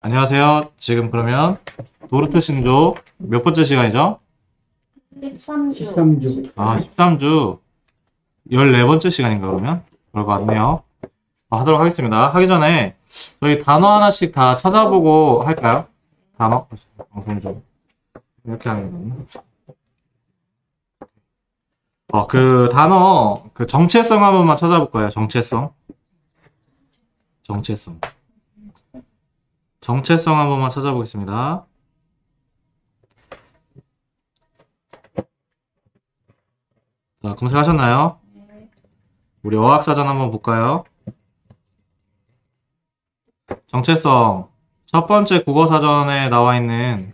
안녕하세요. 지금 그러면 도르트 신조 몇 번째 시간이죠? 13주. 13주. 13주 14번째 시간인가 그러면? 그럴 것 같네요. 하도록 하겠습니다. 하기 전에 저희 단어 하나씩 다 찾아보고 할까요? 단어? 방송 좀 이렇게 하는 거구나. 그 단어 그 정체성 한 번만 찾아볼 거예요. 정체성 한 번만 찾아보겠습니다. 자, 검색하셨나요? 우리 어학사전 한번 볼까요? 정체성 첫 번째 국어사전에 나와 있는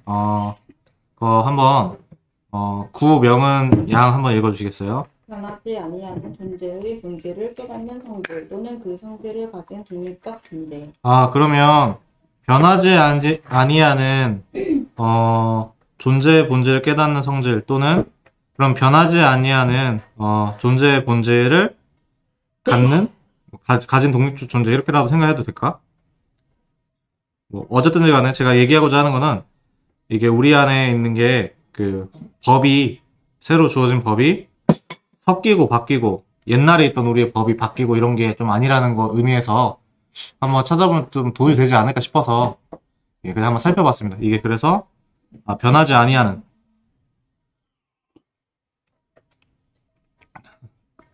그거 한번 구명은 양 한번 읽어주시겠어요? 변하지 아니하는 존재의 본질을 깨닫는 성질 또는 그 성질을 가진 독립적 존재. 그러면 변하지 아니하는 존재의 본질을 깨닫는 성질 또는 그럼 변하지 아니하는 존재의 본질을 갖는 가진 독립적 존재 이렇게라도 생각해도 될까? 뭐 어쨌든 간에 제가 얘기하고자 하는 거는 이게 우리 안에 있는 게 그 법이 새로 주어진 법이 섞이고 바뀌고 옛날에 있던 우리의 법이 바뀌고 이런 게 좀 아니라는 거 의미에서 한번 찾아보면 좀 도움이 되지 않을까 싶어서 그냥 한번 살펴봤습니다. 이게 그래서 변하지 아니하는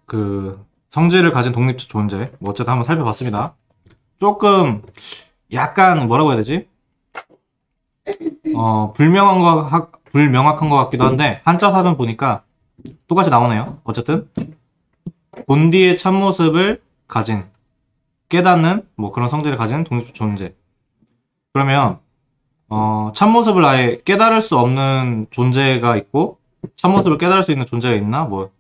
그 성질을 가진 독립적 존재 뭐 어쨌든 한번 살펴봤습니다. 조금 약간 뭐라고 해야 되지? 불명확한 것 같기도 한데 한자 사전 보니까 똑같이 나오네요. 어쨌든 본디의 참모습을 가진 깨닫는 뭐 그런 성질을 가진 독립적 존재. 그러면 참모습을 아예 깨달을 수 없는 존재가 있고 참모습을 깨달을 수 있는 존재가 있나? 뭐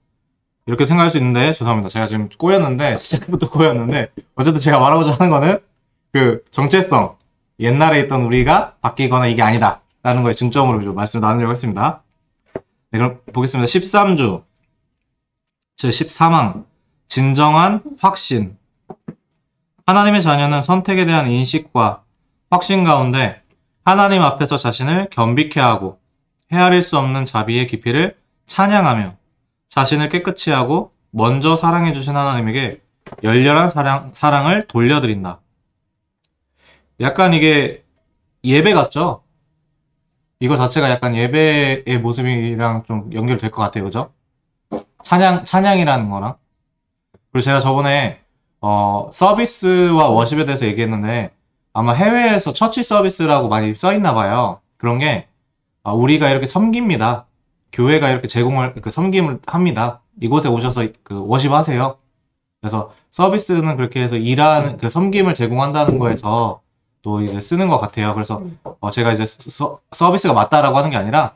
이렇게 생각할 수 있는데 죄송합니다. 제가 지금 꼬였는데 시작부터 꼬였는데 어쨌든 제가 말하고자 하는 거는 그 정체성 옛날에 있던 우리가 바뀌거나 이게 아니다 라는 거에 중점으로 좀 말씀을 나누려고 했습니다. 네, 그럼 보겠습니다. 13주 제13항 진정한 확신. 하나님의 자녀는 선택에 대한 인식과 확신 가운데 하나님 앞에서 자신을 겸비케 하고 헤아릴 수 없는 자비의 깊이를 찬양하며 자신을 깨끗이 하고 먼저 사랑해 주신 하나님에게 열렬한 사랑을 돌려드린다. 약간 이게 예배 같죠? 이거 자체가 약간 예배의 모습이랑 좀 연결될 것 같아요. 그죠? 찬양이라는 거랑. 그리고 제가 저번에 서비스와 워십에 대해서 얘기했는데 아마 해외에서 처치 서비스라고 많이 써있나 봐요. 그런 게 우리가 이렇게 섬깁니다. 교회가 이렇게 제공을 섬김을 합니다. 이곳에 오셔서 그 워십 하세요. 그래서 서비스는 그렇게 해서 일하는 그 섬김을 제공한다는 거에서 또 이제 쓰는 것 같아요. 그래서 제가 이제 서비스가 맞다라고 하는 게 아니라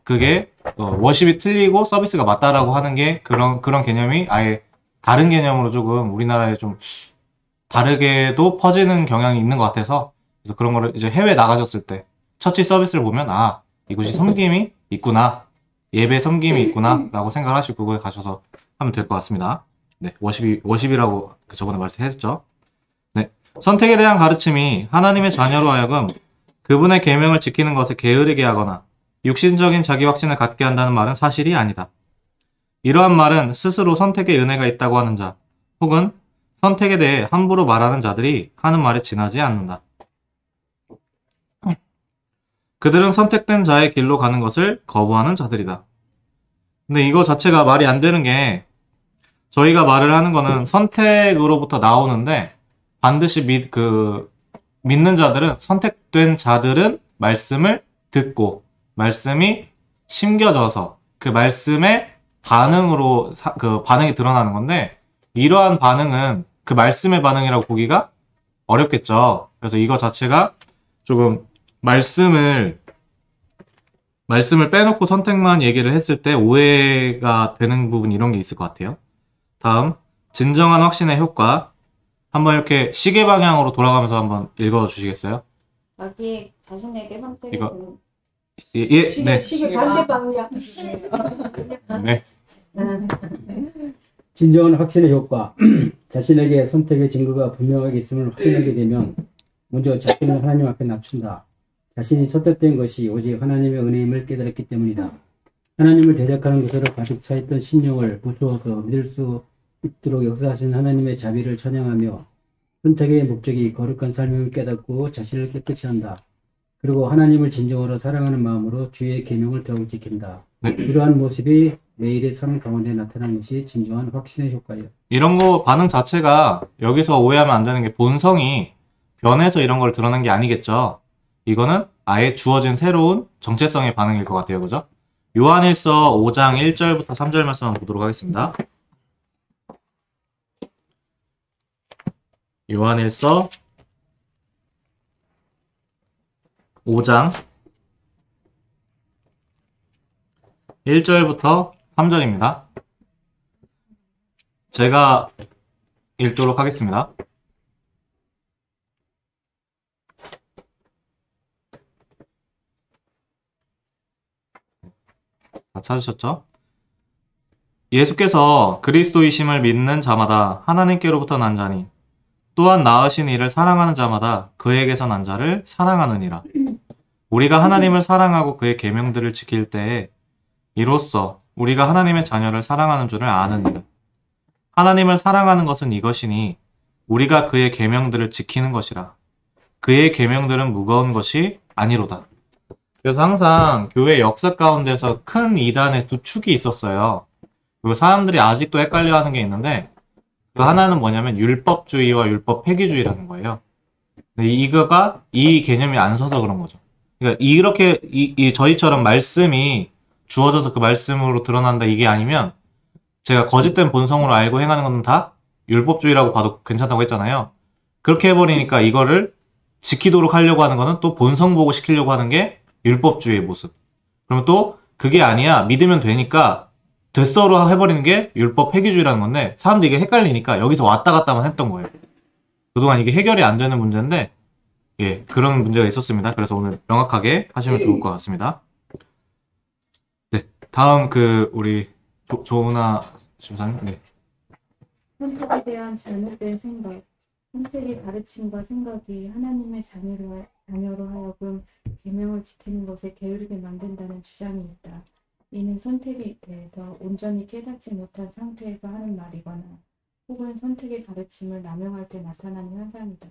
그게 워십이 틀리고 서비스가 맞다라고 하는 게 그런 개념이 아예 다른 개념으로 조금 우리나라에 좀 다르게도 퍼지는 경향이 있는 것 같아서 그래서 그런 거를 이제 해외 나가셨을 때 처치 서비스를 보면 이곳이 섬김이 있구나 예배 섬김이 있구나 라고 생각하시고 그거에 가셔서 하면 될 것 같습니다. 네, 워십이라고 저번에 말씀했죠. 네, 선택에 대한 가르침이 하나님의 자녀로 하여금 그분의 계명을 지키는 것에 게으르게 하거나 육신적인 자기 확신을 갖게 한다는 말은 사실이 아니다. 이러한 말은 스스로 선택의 은혜가 있다고 하는 자, 혹은 선택에 대해 함부로 말하는 자들이 하는 말에 지나지 않는다. 그들은 선택된 자의 길로 가는 것을 거부하는 자들이다. 근데 이거 자체가 말이 안 되는 게 저희가 말을 하는 거는 선택으로부터 나오는데 반드시 믿는 자들은 선택된 자들은 말씀을 듣고 말씀이 심겨져서 그 말씀의 반응으로 그 반응이 드러나는 건데 이러한 반응은 그 말씀의 반응이라고 보기가 어렵겠죠. 그래서 이거 자체가 조금 말씀을 빼놓고 선택만 얘기를 했을 때 오해가 되는 부분 이런 게 있을 것 같아요. 다음 진정한 확신의 효과 한번 이렇게 시계 방향으로 돌아가면서 한번 읽어주시겠어요? 자신에게 선택이 이거 네. 시계 반대 방향. 네. 진정한 확신의 효과. 자신에게 선택의 증거가 분명하게 있음을 확인하게 되면 먼저 자신을 하나님 앞에 낮춘다. 자신이 선택된 것이 오직 하나님의 은혜임을 깨달았기 때문이다. 하나님을 대적하는 것으로 가득 차있던 심령을 부수어서 믿을 수 있도록 역사하신 하나님의 자비를 찬양하며 선택의 목적이 거룩한 삶임을 깨닫고 자신을 깨끗이 한다. 그리고 하나님을 진정으로 사랑하는 마음으로 주의 계명을 더욱 지킨다. 네. 이러한 모습이 매일의 삶 가운데 나타나는 것이 진정한 확신의 효과예요. 이런 거 반응 자체가 여기서 오해하면 안 되는 게 본성이 변해서 이런 걸 드러낸 게 아니겠죠. 이거는 아예 주어진 새로운 정체성의 반응일 것 같아요. 그죠? 요한일서 5장 1절부터 3절 말씀 한번 보도록 하겠습니다. 요한일서 5장 1절부터 3절입니다. 제가 읽도록 하겠습니다. 다 찾으셨죠? 예수께서 그리스도이심을 믿는 자마다 하나님께로부터 난 자니 또한 낳으신 이를 사랑하는 자마다 그에게서 난 자를 사랑하느니라. 우리가 하나님을 사랑하고 그의 계명들을 지킬 때에 이로써 우리가 하나님의 자녀를 사랑하는 줄을 아느니라. 하나님을 사랑하는 것은 이것이니 우리가 그의 계명들을 지키는 것이라. 그의 계명들은 무거운 것이 아니로다. 그래서 항상 교회 역사 가운데서 큰 이단의 두 축이 있었어요. 그리고 사람들이 아직도 헷갈려하는 게 있는데 그 하나는 뭐냐면 율법주의와 율법 폐기주의라는 거예요. 근데 이거가 이 개념이 안 서서 그런 거죠. 그러니까 이렇게 저희처럼 말씀이 주어져서 그 말씀으로 드러난다 이게 아니면 제가 거짓된 본성으로 알고 행하는 건 다 율법주의라고 봐도 괜찮다고 했잖아요. 그렇게 해버리니까 이거를 지키도록 하려고 하는 거는 또 본성 보고 시키려고 하는 게 율법주의의 모습. 그러면 또 그게 아니야 믿으면 되니까 됐어로 해버리는 게 율법 폐기주의라는 건데 사람들이 이게 헷갈리니까 여기서 왔다 갔다만 했던 거예요. 그동안 이게 해결이 안 되는 문제인데 예 그런 문제가 있었습니다. 그래서 오늘 명확하게 하시면 좋을 것 같습니다. 네 다음 우리 조은아 심사님. 네. 선택에 대한 잘못된 생각, 선택의 가르침과 생각이 하나님의 자녀로 하여금 계명을 지키는 것에 게으르게 만든다는 주장이 있다. 이는 선택에 대해서 온전히 깨닫지 못한 상태에서 하는 말이거나 혹은 선택의 가르침을 남용할 때 나타나는 현상이다.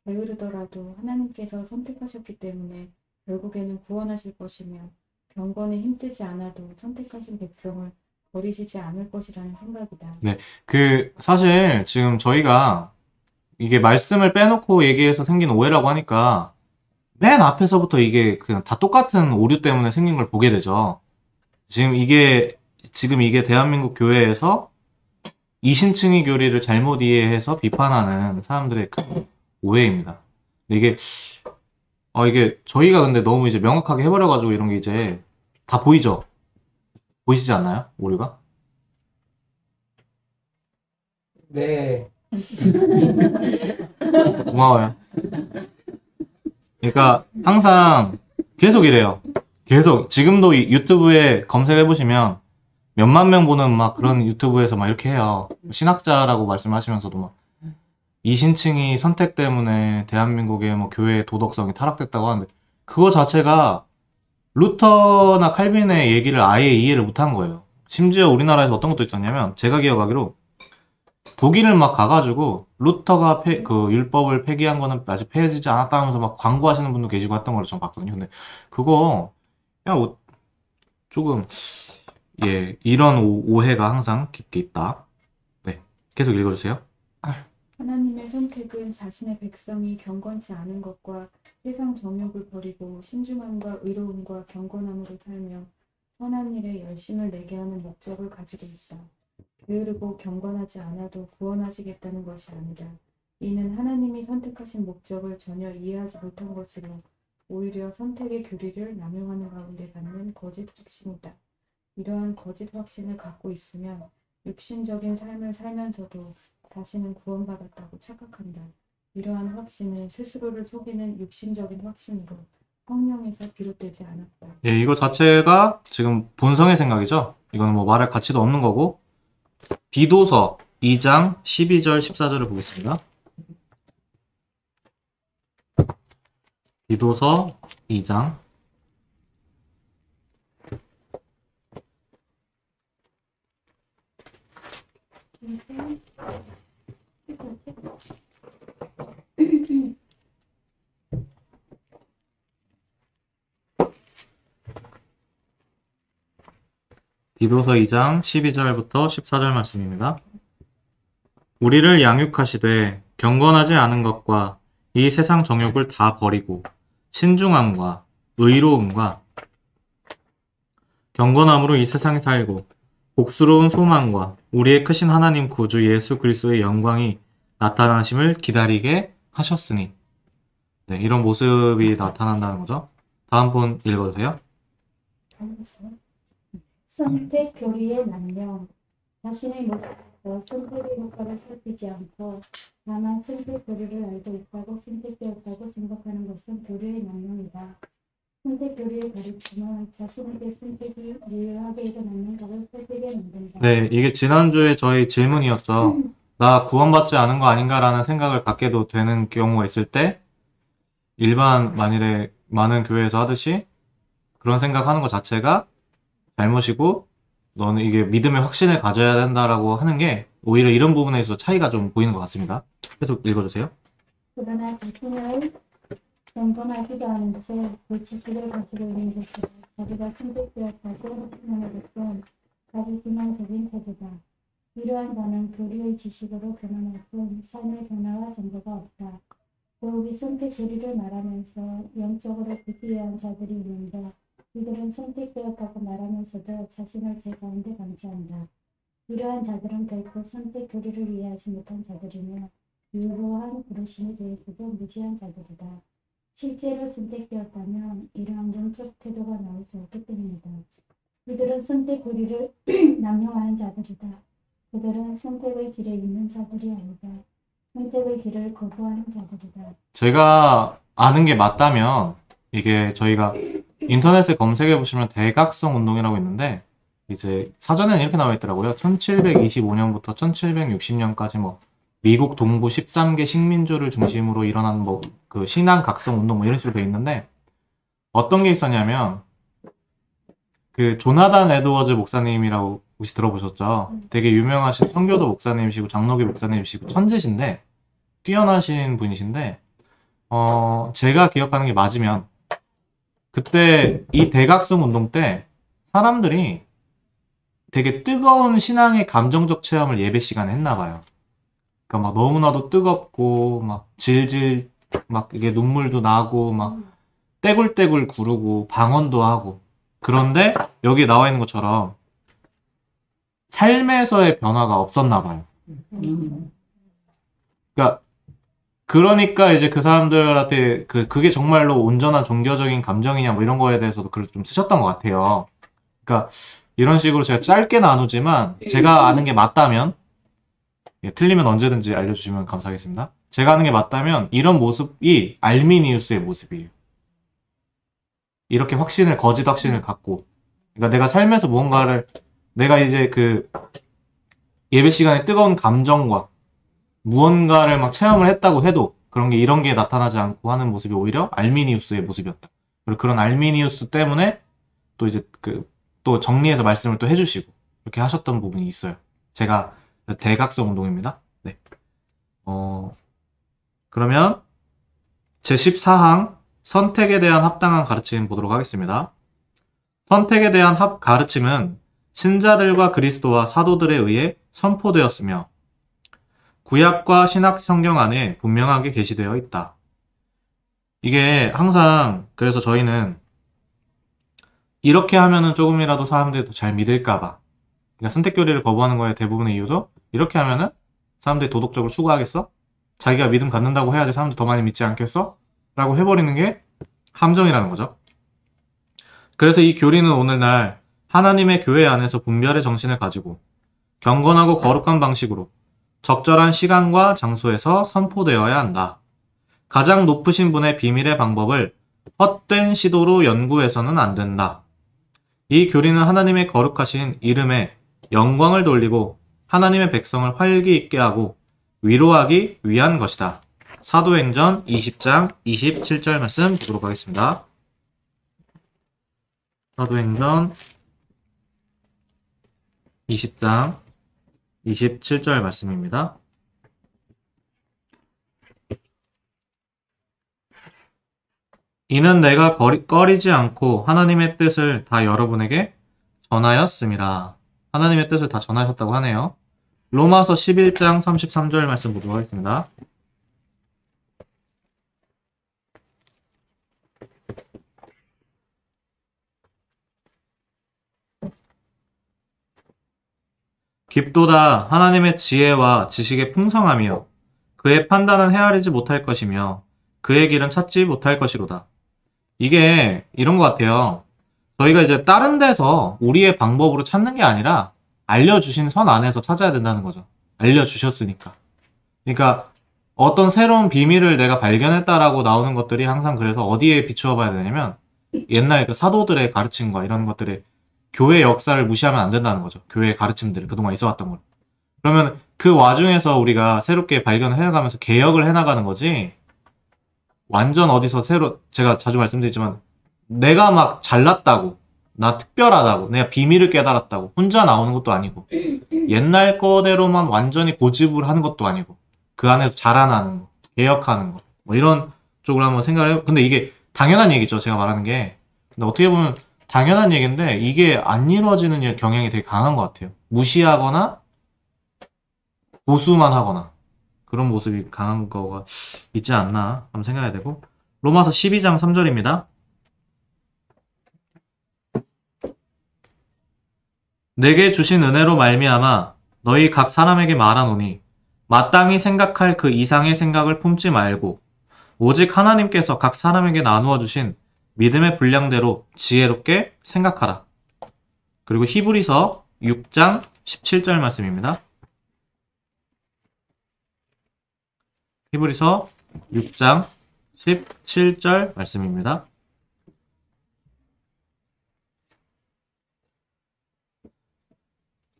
게으르더라도 하나님께서 선택하셨기 때문에 결국에는 구원하실 것이며 경건에 힘쓰지 않아도 선택하신 백성을 버리시지 않을 것이라는 생각이다. 네, 사실 지금 저희가 이게 말씀을 빼놓고 얘기해서 생긴 오해라고 하니까 맨 앞에서부터 이게 그냥 다 똑같은 오류 때문에 생긴 걸 보게 되죠. 지금 이게 대한민국 교회에서 이신층의 교리를 잘못 이해해서 비판하는 사람들의 큰 오해입니다. 근데 이게 저희가 근데 너무 이제 명확하게 해버려가지고 이런 게 이제 다 보이죠? 보이시지 않나요? 오류가? 네. 고마워요. 그러니까 항상 계속 이래요. 계속 지금도 유튜브에 검색해보시면 몇만 명 보는 막 그런 유튜브에서 막 이렇게 해요. 신학자라고 말씀하시면서도 막 이신층이 선택 때문에 대한민국의 뭐 교회의 도덕성이 타락됐다고 하는데 그거 자체가 루터나 칼빈의 얘기를 아예 이해를 못한 거예요. 심지어 우리나라에서 어떤 것도 있었냐면 제가 기억하기로 독일을 막 가가지고 루터가 율법을 폐기한 거는 아직 폐해지지 않았다 하면서 막 광고하시는 분도 계시고 했던 걸 좀 봤거든요. 근데 그거 조금 이런 오해가 항상 깊게 있다. 네, 계속 읽어주세요. 하나님의 선택은 자신의 백성이 경건치 않은 것과 세상 정욕을 버리고 신중함과 의로움과 경건함으로 살며 선한 일에 열심을 내게 하는 목적을 가지고 있다. 게으르고 경건하지 않아도 구원하시겠다는 것이 아니다. 이는 하나님이 선택하신 목적을 전혀 이해하지 못한 것으로 오히려 선택의 교리를 남용하는 가운데 갖는 거짓 확신이다. 이러한 거짓 확신을 갖고 있으면 육신적인 삶을 살면서도 자신은 구원받았다고 착각한다. 이러한 확신은 스스로를 속이는 육신적인 확신으로 성령에서 비롯되지 않았다. 예, 이거 자체가 지금 본성의 생각이죠. 이거는 뭐 말할 가치도 없는 거고. 디도서 2장 12절 14절을 보겠습니다. 디도서 2장 12절부터 14절 말씀입니다. 우리를 양육하시되 경건하지 않은 것과 이 세상 정욕을 다 버리고 신중함과 의로움과 경건함으로 이 세상에 살고 복스러운 소망과 우리의 크신 하나님 구주 예수 그리스도의 영광이 나타나심을 기다리게 하셨으니. 네, 이런 모습이 나타난다는 거죠. 다음 분 읽어주세요. 선택 교리의 난령. 자신의 모습에서 선택의 효과를 살피지 않고 다만 선택 교리를 알고 있다고 선택되었다고 생각하는 것은 교리의 난령이다. 선택 교리의 가르침은 자신에게 선택이 유효하게 일어나는 것을 설득해 만든다. 네, 이게 지난주에 저희 질문이었죠. 나 구원받지 않은 거 아닌가라는 생각을 갖게도 되는 경우가 있을 때 일반 만일에 많은 교회에서 하듯이 그런 생각하는 것 자체가 잘못이고 너는 이게 믿음의 확신을 가져야 된다라고 하는 게 오히려 이런 부분에 있어서 차이가 좀 보이는 것 같습니다. 계속 읽어주세요. 그러나 자신을 경건하지도 않은 채 불치식을 가지고 있는 것은 자기가 선택되었다고 생각하는 것은 자기 기만적인 태도다. 이러한 자는 교리의 지식으로 변화할 뿐 삶의 변화와 증거가 없다. 더욱이 선택 교리를 말하면서 영적으로 부귀한 자들이 있는데 이들은 선택되었다고 말하면서도 자신을 제 가운데 감지한다. 이러한 자들은 결코 선택 교리를 이해하지 못한 자들이며 유효한 부르심에 대해서도 무지한 자들이다. 실제로 선택되었다면 이러한 영적 태도가 나올 수 없기 때문이다. 이들은 선택 교리를 남용하는 자들이다. 그들은 선택의 길에 있는 자들이 아니다. 선택의 길을 거부하는 자들이다. 제가 아는 게 맞다면 이게 저희가 인터넷에 검색해 보시면 대각성 운동이라고 있는데 이제 사전에는 이렇게 나와 있더라고요. 1725년부터 1760년까지 뭐 미국 동부 13개 식민주를 중심으로 일어난 뭐 그 신앙 각성 운동 뭐 이런 식으로 돼 있는데 어떤 게 있었냐면 그 조나단 에드워즈 목사님이라고 혹시 들어보셨죠? 되게 유명하신 선교도 목사님이시고 장로교 목사님이시고 천재신데 뛰어나신 분이신데 제가 기억하는 게 맞으면 그때 이 대각성 운동 때 사람들이 되게 뜨거운 신앙의 감정적 체험을 예배 시간에 했나 봐요. 그러니까 막 너무나도 뜨겁고 막 질질 막 이게 눈물도 나고 막 떼굴떼굴 구르고 방언도 하고. 그런데 여기 나와 있는 것처럼 삶에서의 변화가 없었나 봐요. 그러니까 이제 그 사람들한테 그게 정말로 온전한 종교적인 감정이냐 뭐 이런 거에 대해서도 글을 좀 쓰셨던 것 같아요. 그러니까 이런 식으로 제가 짧게 나누지만 제가 아는 게 맞다면 틀리면 언제든지 알려주시면 감사하겠습니다. 제가 아는 게 맞다면 이런 모습이 알미니우스의 모습이에요. 이렇게 거짓 확신을 갖고 그러니까 내가 삶에서 무언가를 내가 이제 그 예배 시간에 뜨거운 감정과 무언가를 막 체험을 했다고 해도 이런 게 나타나지 않고 하는 모습이 오히려 알미니우스의 모습이었다. 그리고 그런 알미니우스 때문에 또 이제 또 정리해서 말씀을 또 해주시고 이렇게 하셨던 부분이 있어요. 제가 대각성 운동입니다. 네. 그러면 제14항 선택에 대한 합당한 가르침 보도록 하겠습니다. 선택에 대한 가르침은 신자들과 그리스도와 사도들에 의해 선포되었으며 구약과 신약 성경 안에 분명하게 게시되어 있다. 이게 항상 그래서 저희는 이렇게 하면은 조금이라도 사람들이 더 잘 믿을까봐 그러니까 선택교리를 거부하는 거에 대부분의 이유도 이렇게 하면은 사람들이 도덕적으로 추구하겠어? 자기가 믿음 갖는다고 해야지 사람들 더 많이 믿지 않겠어? 라고 해버리는 게 함정이라는 거죠. 그래서 이 교리는 오늘날 하나님의 교회 안에서 분별의 정신을 가지고 경건하고 거룩한 방식으로 적절한 시간과 장소에서 선포되어야 한다. 가장 높으신 분의 비밀의 방법을 헛된 시도로 연구해서는 안 된다. 이 교리는 하나님의 거룩하신 이름에 영광을 돌리고 하나님의 백성을 활기 있게 하고 위로하기 위한 것이다. 사도행전 20장 27절 말씀 보도록 하겠습니다. 사도행전 20장 27절 말씀입니다. 이는 내가 꺼리지 않고 하나님의 뜻을 다 여러분에게 전하였습니다. 하나님의 뜻을 다 전하셨다고 하네요. 로마서 11장 33절 말씀 보도록 하겠습니다. 깊도다 하나님의 지혜와 지식의 풍성함이요 그의 판단은 헤아리지 못할 것이며 그의 길은 찾지 못할 것이로다. 이게 이런 것 같아요. 저희가 이제 다른 데서 우리의 방법으로 찾는 게 아니라 알려주신 선 안에서 찾아야 된다는 거죠. 알려주셨으니까. 그러니까 어떤 새로운 비밀을 내가 발견했다라고 나오는 것들이 항상 그래서 어디에 비추어 봐야 되냐면 옛날 그 사도들의 가르침과 이런 것들이 교회 역사를 무시하면 안 된다는 거죠. 교회의 가르침들이 그동안 있어왔던 걸. 그러면 그 와중에서 우리가 새롭게 발견을 해나가면서 개혁을 해나가는 거지 완전 어디서 새로 제가 자주 말씀드리지만 내가 막 잘났다고 나 특별하다고 내가 비밀을 깨달았다고 혼자 나오는 것도 아니고 옛날 거대로만 완전히 고집을 하는 것도 아니고 그 안에서 자라나는 거, 개혁하는 거 뭐 이런 쪽으로 한번 생각을 해요. 근데 이게 당연한 얘기죠. 제가 말하는 게. 근데 어떻게 보면 당연한 얘기인데 이게 안 이루어지는 경향이 되게 강한 것 같아요. 무시하거나 보수만 하거나 그런 모습이 강한 거가 있지 않나 한번 생각해야 되고 로마서 12장 3절입니다. 내게 주신 은혜로 말미암아 너희 각 사람에게 말하노니 마땅히 생각할 그 이상의 생각을 품지 말고 오직 하나님께서 각 사람에게 나누어 주신 믿음의 분량대로 지혜롭게 생각하라. 그리고 히브리서 6장 17절 말씀입니다. 히브리서 6장 17절 말씀입니다.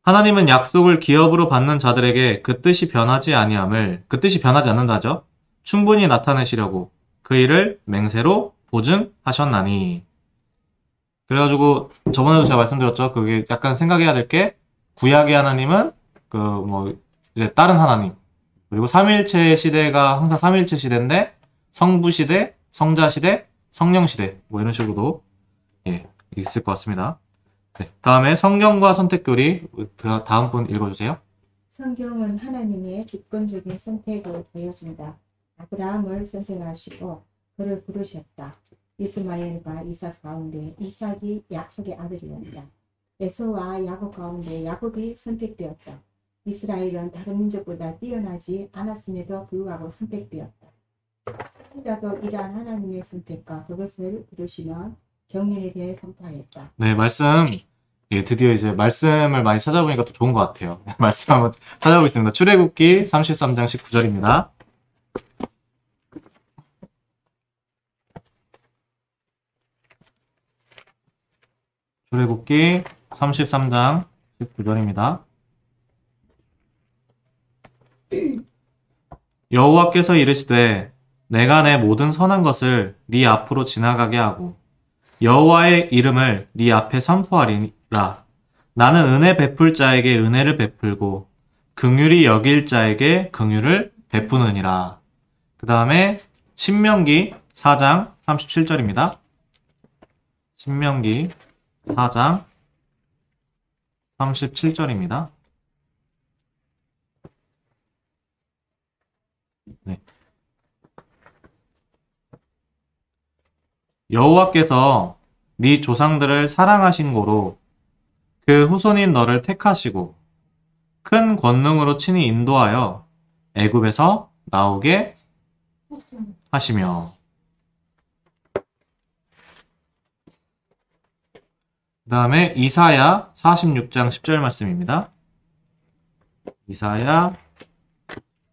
하나님은 약속을 기업으로 받는 자들에게 그 뜻이 변하지 않는다죠. 충분히 나타내시려고 그 일을 맹세로 보증하셨나니. 그래가지고 저번에도 제가 말씀드렸죠. 그게 약간 생각해야 될 게 구약의 하나님은 이제 다른 하나님 그리고 삼위일체 시대가 항상 삼위일체 시대인데 성부 시대, 성자 시대, 성령 시대 뭐 이런 식으로도 있을 것 같습니다. 네, 다음에 성경과 선택교리 다음 분 읽어주세요. 성경은 하나님의 주권적인 선택을 보여준다. 아브라함을 선택하시고 그를 부르셨다. 이스마엘과 이삭 가운데 이삭이 약속의 아들이었다. 에서와 야곱 가운데 야곱이 선택되었다. 이스라엘은 다른 민족보다 뛰어나지 않았음에도 불구하고 선택되었다. 선지자도 이러한 하나님의 선택과 그것을 이루시는 경륜에 대해 선포하였다. 네, 말씀 드디어 이제 말씀을 많이 찾아보니까 더 좋은 것 같아요. 말씀 한번 찾아보겠습니다. 출애굽기 33장 19절입니다. 출애굽기 33장 19절입니다. 여호와께서 이르시되 내가 내 모든 선한 것을 네 앞으로 지나가게 하고 여호와의 이름을 네 앞에 선포하리라. 나는 은혜 베풀 자에게 은혜를 베풀고 긍휼히 여길 자에게 긍휼을 베푸느니라. 그 다음에 신명기 4장 37절입니다. 신명기 4장 37절입니다. 네. 여호와께서 네 조상들을 사랑하신 고로 그 후손인 너를 택하시고 큰 권능으로 친히 인도하여 애굽에서 나오게 하시며. 그 다음에 이사야 46장 10절 말씀입니다. 이사야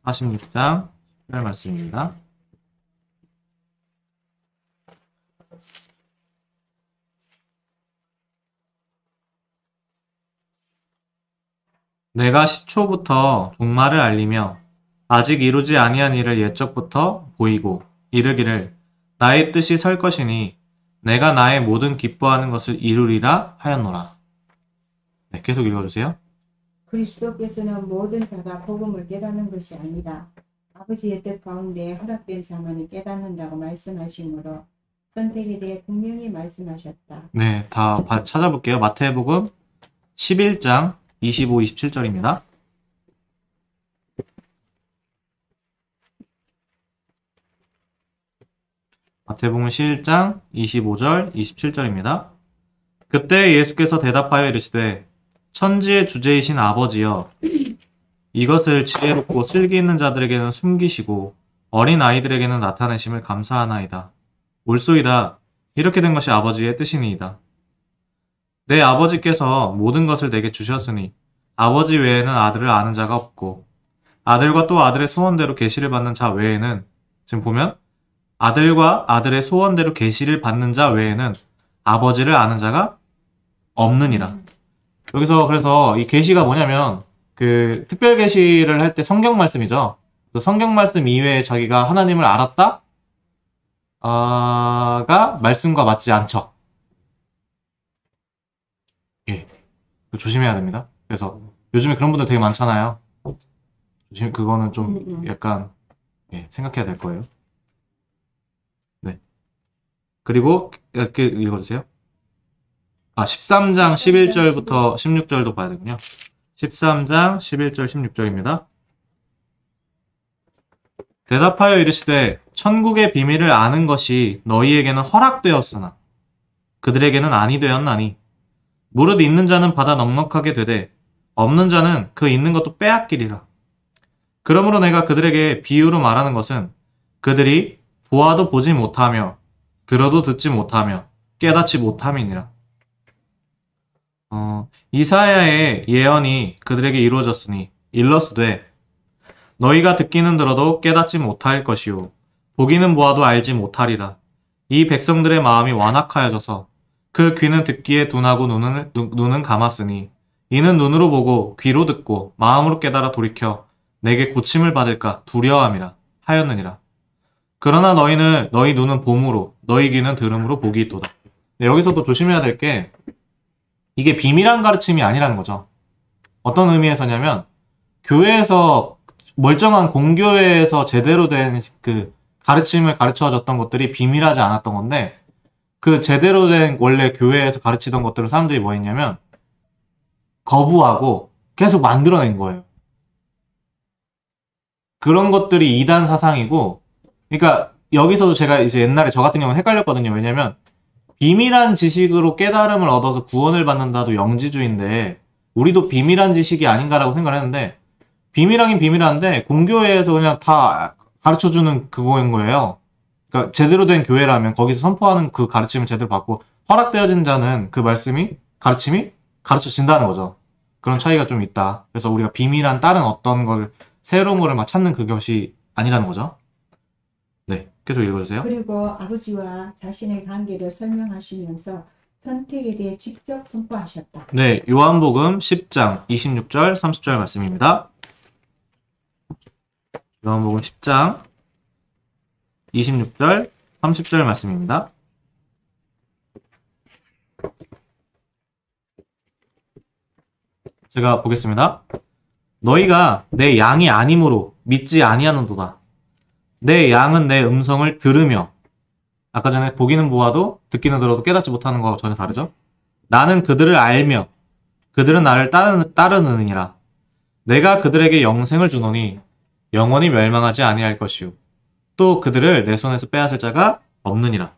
46장 10절 말씀입니다. 내가 시초부터 종말을 알리며 아직 이루지 아니한 일을 옛적부터 보이고 이르기를 나의 뜻이 설 것이니 내가 나의 모든 기뻐하는 것을 이루리라 하였노라. 네, 계속 읽어주세요. 그리스도께서는 모든 자가 복음을 깨닫는 것이 아니라 아버지의 뜻 가운데 허락된 자만이 깨닫는다고 말씀하시므로 선택에 대해 분명히 말씀하셨다. 네, 다 찾아볼게요. 마태복음 11장 25, 27절입니다. 마태복음 11장 25절, 27절입니다. 그때 예수께서 대답하여 이르시되 천지의 주제이신 아버지여 이것을 지혜롭고 슬기 있는 자들에게는 숨기시고 어린 아이들에게는 나타내심을 감사하나이다. 옳소이다. 이렇게 된 것이 아버지의 뜻이니이다. 내 아버지께서 모든 것을 내게 주셨으니 아버지 외에는 아들을 아는 자가 없고 아들과 또 아들의 소원대로 계시를 받는 자 외에는 지금 보면 아들과 아들의 소원대로 계시를 받는 자 외에는 아버지를 아는 자가 없느니라. 여기서 그래서 이 계시가 뭐냐면 그 특별 계시를 할 때 성경 말씀이죠. 성경 말씀 이외에 자기가 하나님을 알았다? 가 말씀과 맞지 않죠. 예. 조심해야 됩니다. 그래서 요즘에 그런 분들 되게 많잖아요. 그거는 좀 약간 생각해야 될 거예요. 네. 그리고 이렇게 읽어주세요. 13장 11절부터 16절도 봐야 되군요. 13장 11절 16절입니다. 대답하여 이르시되 천국의 비밀을 아는 것이 너희에게는 허락되었으나 그들에게는 아니 되었나니 무릇 있는 자는 받아 넉넉하게 되되 없는 자는 그 있는 것도 빼앗기리라. 그러므로 내가 그들에게 비유로 말하는 것은 그들이 보아도 보지 못하며 들어도 듣지 못하며 깨닫지 못함이니라. 이사야의 예언이 그들에게 이루어졌으니 일러스되 너희가 듣기는 들어도 깨닫지 못할 것이요 보기는 보아도 알지 못하리라. 이 백성들의 마음이 완악하여져서 그 귀는 듣기에 둔하고 눈은 감았으니 이는 눈으로 보고 귀로 듣고 마음으로 깨달아 돌이켜 내게 고침을 받을까 두려워함이라 하였느니라. 그러나 너희 눈은 봄으로 너희 귀는 들음으로 복이 있도다. 네, 여기서도 조심해야 될 게 이게 비밀한 가르침이 아니라는 거죠. 어떤 의미에서냐면 교회에서 멀쩡한 공교회에서 제대로 된 그 가르침을 가르쳐줬던 것들이 비밀하지 않았던 건데 그 제대로 된 원래 교회에서 가르치던 것들을 사람들이 뭐 했냐면 거부하고 계속 만들어낸 거예요. 그런 것들이 이단 사상이고, 그러니까 여기서도 제가 이제 옛날에 저 같은 경우는 헷갈렸거든요. 왜냐면 비밀한 지식으로 깨달음을 얻어서 구원을 받는다도 영지주의인데 우리도 비밀한 지식이 아닌가라고 생각을 했는데 비밀하긴 비밀한데 공교회에서 그냥 다 가르쳐주는 그거인 거예요. 그러니까 제대로 된 교회라면 거기서 선포하는 그 가르침을 제대로 받고 허락되어진 자는 그 가르침이 가르쳐진다는 거죠. 그런 차이가 좀 있다. 그래서 우리가 비밀한 다른 어떤 걸 새로운 거를 막 찾는 그것이 아니라는 거죠. 네, 계속 읽어주세요. 그리고 아버지와 자신의 관계를 설명하시면서 선택에 대해 직접 선포하셨다. 네, 요한복음 10장 26절 30절 말씀입니다. 요한복음 10장 26절 30절 말씀입니다. 제가 보겠습니다. 너희가 내 양이 아니므로 믿지 아니하는도다. 내 양은 내 음성을 들으며, 아까 전에 보기는 보아도 듣기는 들어도 깨닫지 못하는 거하고 전혀 다르죠? 나는 그들을 알며 그들은 나를 따르느니라. 내가 그들에게 영생을 주노니 영원히 멸망하지 아니할 것이요 또 그들을 내 손에서 빼앗을 자가 없느니라.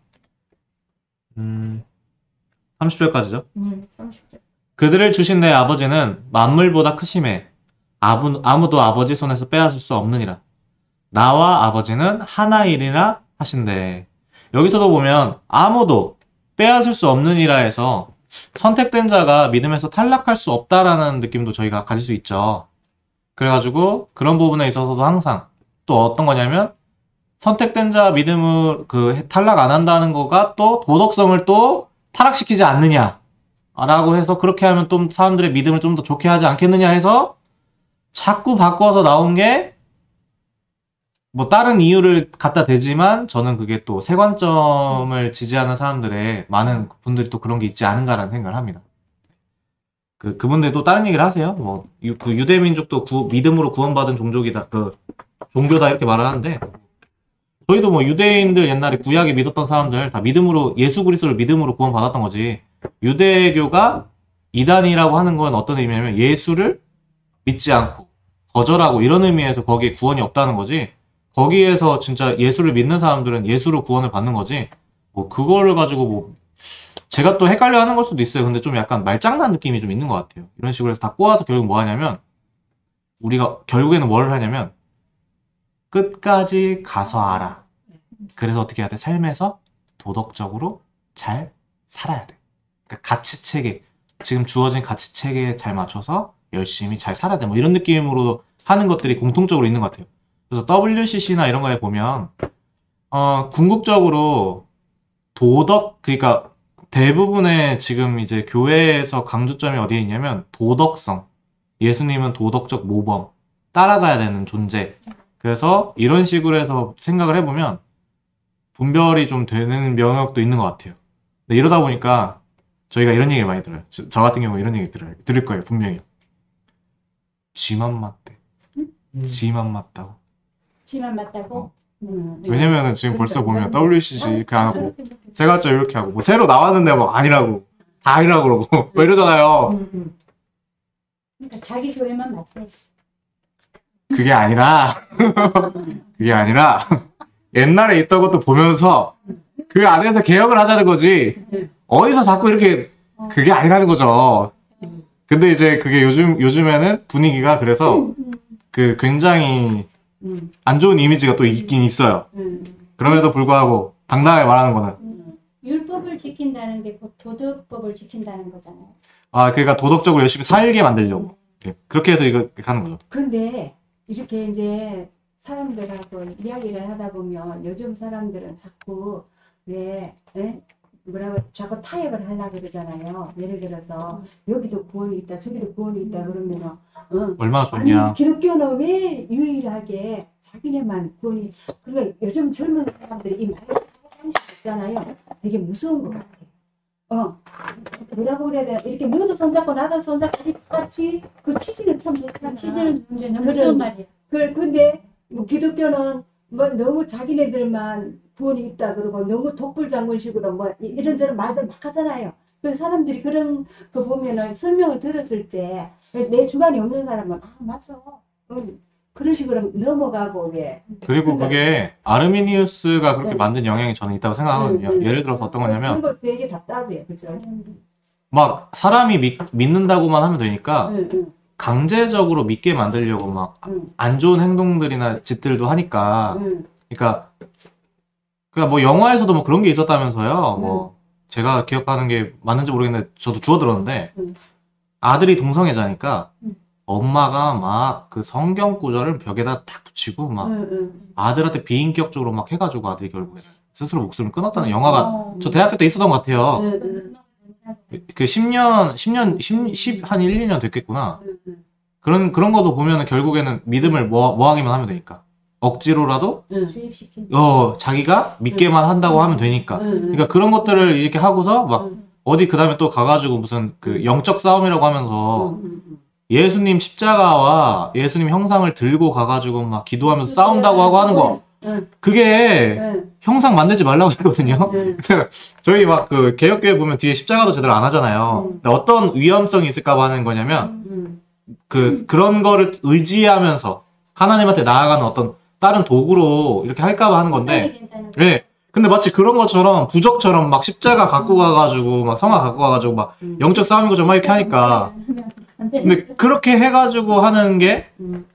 30절까지죠. 30절. 그들을 주신 내 아버지는 만물보다 크심에 아무도 아버지 손에서 빼앗을 수 없느니라. 나와 아버지는 하나이리라 하신대. 여기서도 보면 아무도 빼앗을 수 없느니라 해서 선택된 자가 믿음에서 탈락할 수 없다라는 느낌도 저희가 가질 수 있죠. 그래가지고 그런 부분에 있어서도 항상 또 어떤 거냐면 선택된 자 믿음을 탈락 안 한다는 거가 또 도덕성을 또 타락시키지 않느냐라고 해서 그렇게 하면 또 사람들의 믿음을 좀 더 좋게 하지 않겠느냐 해서 자꾸 바꿔서 나온 게 뭐 다른 이유를 갖다 대지만 저는 그게 또 세관점을 지지하는 사람들의 많은 분들이 또 그런 게 있지 않은가라는 생각을 합니다. 그분들도 다른 얘기를 하세요. 뭐 그 유대 민족도 믿음으로 구원받은 종족이다. 종교다 이렇게 말을 하는데 저희도 뭐 유대인들 옛날에 구약에 믿었던 사람들 다 믿음으로 예수 그리스도를 믿음으로 구원받았던 거지. 유대교가 이단이라고 하는 건 어떤 의미냐면 예수를 믿지 않고 거절하고 이런 의미에서 거기에 구원이 없다는 거지. 거기에서 진짜 예수를 믿는 사람들은 예수로 구원을 받는 거지. 뭐 그거를 가지고 뭐 제가 또 헷갈려 하는 걸 수도 있어요. 근데 좀 약간 말장난 느낌이 좀 있는 것 같아요. 이런 식으로 해서 다 꼬아서 결국 뭐 하냐면 우리가 결국에는 뭘 하냐면 끝까지 가서 알아. 그래서 어떻게 해야 돼? 삶에서 도덕적으로 잘 살아야 돼. 그러니까 가치체계, 지금 주어진 가치체계에 잘 맞춰서 열심히 잘 살아야 돼. 뭐 이런 느낌으로 하는 것들이 공통적으로 있는 것 같아요. 그래서 WCC나 이런 거에 보면 궁극적으로 그러니까 대부분의 지금 이제 교회에서 강조점이 어디에 있냐면 도덕성. 예수님은 도덕적 모범. 따라가야 되는 존재. 그래서 이런 식으로 해서 생각을 해보면 분별이 좀 되는 영역도 있는 것 같아요. 근데 이러다 보니까 저희가 이런 얘기를 많이 들어요. 저 같은 경우 이런 얘기 들을 거예요. 분명히. 쥐만 맞대. 쥐만 맞다고. 지만 맞다고? 왜냐면은 지금 벌써 보면 WCC 이렇게 안 하고 세가점 이렇게 하고 뭐 새로 나왔는데 뭐 아니라고 다 아니라고 그러고 뭐 이러잖아요. 그러니까 자기 교회만 맞대. 그게 아니라 옛날에 있던 것도 보면서 그 안에서 개혁을 하자는 거지 어디서 자꾸 이렇게 그게 아니라는 거죠. 근데 이제 그게 요즘에는 분위기가 그래서 그 굉장히 안 좋은 이미지가 또 있긴 있어요. 그럼에도 불구하고 당당하게 말하는 거는 율법을 지킨다는 게 곧 도덕법을 지킨다는 거잖아요. 그러니까 도덕적으로 열심히 살게 만들려고 그렇게 해서 이거 하는 거죠. 근데 이렇게 이제 사람들하고 이야기를 하다 보면 요즘 사람들은 자꾸 자꾸 타협을 하려고 그러잖아요. 예를 들어서 여기도 구원이 있다 저기도 구원이 있다 그러면은 얼마나 좋냐. 아니 기독교는 왜 유일하게 자기네만 구원이 그러니까 요즘 젊은 사람들이 이 말을 하나씩 있잖아요. 되게 무서운 것 같아. 뭐라고 그래야 돼? 이렇게 너도 손잡고 나도 손잡고 같이 그 취지는 참 좋잖아. 취지는 좋은데 너무 좋은 말이야. 근데 뭐 기독교는 뭐 너무 자기네들만 구원이 있다 그러고 너무 독불장군식으로 뭐 이런저런 말들 막 하잖아요. 그 사람들이 그런 거 보면은 설명을 들었을 때 내 주관이 없는 사람은 맞어. 그런 식으로 넘어가고 왜. 그리고 그게 아르미니우스가 그렇게 만든 영향이 저는 있다고 생각하거든요. 예를 들어서 어떤 거냐면 그런 거 되게 답답해. 그죠? 막 사람이 믿는다고만 하면 되니까 강제적으로 믿게 만들려고 막 안 좋은 행동들이나 짓들도 하니까 그러니까 뭐 영화에서도 뭐 그런 게 있었다면서요. 뭐 제가 기억하는 게 맞는지 모르겠는데 저도 주워 들었는데 아들이 동성애자니까 엄마가 막 그 성경 구절을 벽에다 탁 붙이고 막 아들한테 비인격적으로 막 해가지고 아들이 결국에 스스로 목숨을 끊었다는 영화가 저 대학교 때 있었던 것 같아요. 그 10년, 한 1, 2년 됐겠구나. 그런 거도 보면은 결국에는 믿음을 뭐하기만 하면 되니까. 억지로라도, 주입시킨. 자기가 믿게만 한다고 하면 되니까. 그러니까 그런 것들을 이렇게 하고서 막, 어디 그 다음에 또 가가지고 무슨 그 영적 싸움이라고 하면서 예수님 십자가와 예수님 형상을 들고 가가지고 막 기도하면서 싸운다고 하고 하는 거. 그게 형상 만들지 말라고 했거든요. 저희 막 그 개혁교회 보면 뒤에 십자가도 제대로 안 하잖아요. 근데 어떤 위험성이 있을까 하는 거냐면 그런 거를 의지하면서 하나님한테 나아가는 어떤 다른 도구로 이렇게 할까 하는 건데. 네. 근데 마치 그런 것처럼 부적처럼 막 십자가 갖고 가가지고 막 성화 갖고 가가지고 막 영적 싸움인 것처럼 막 이렇게 하니까. 근데 그렇게 해가지고 하는 게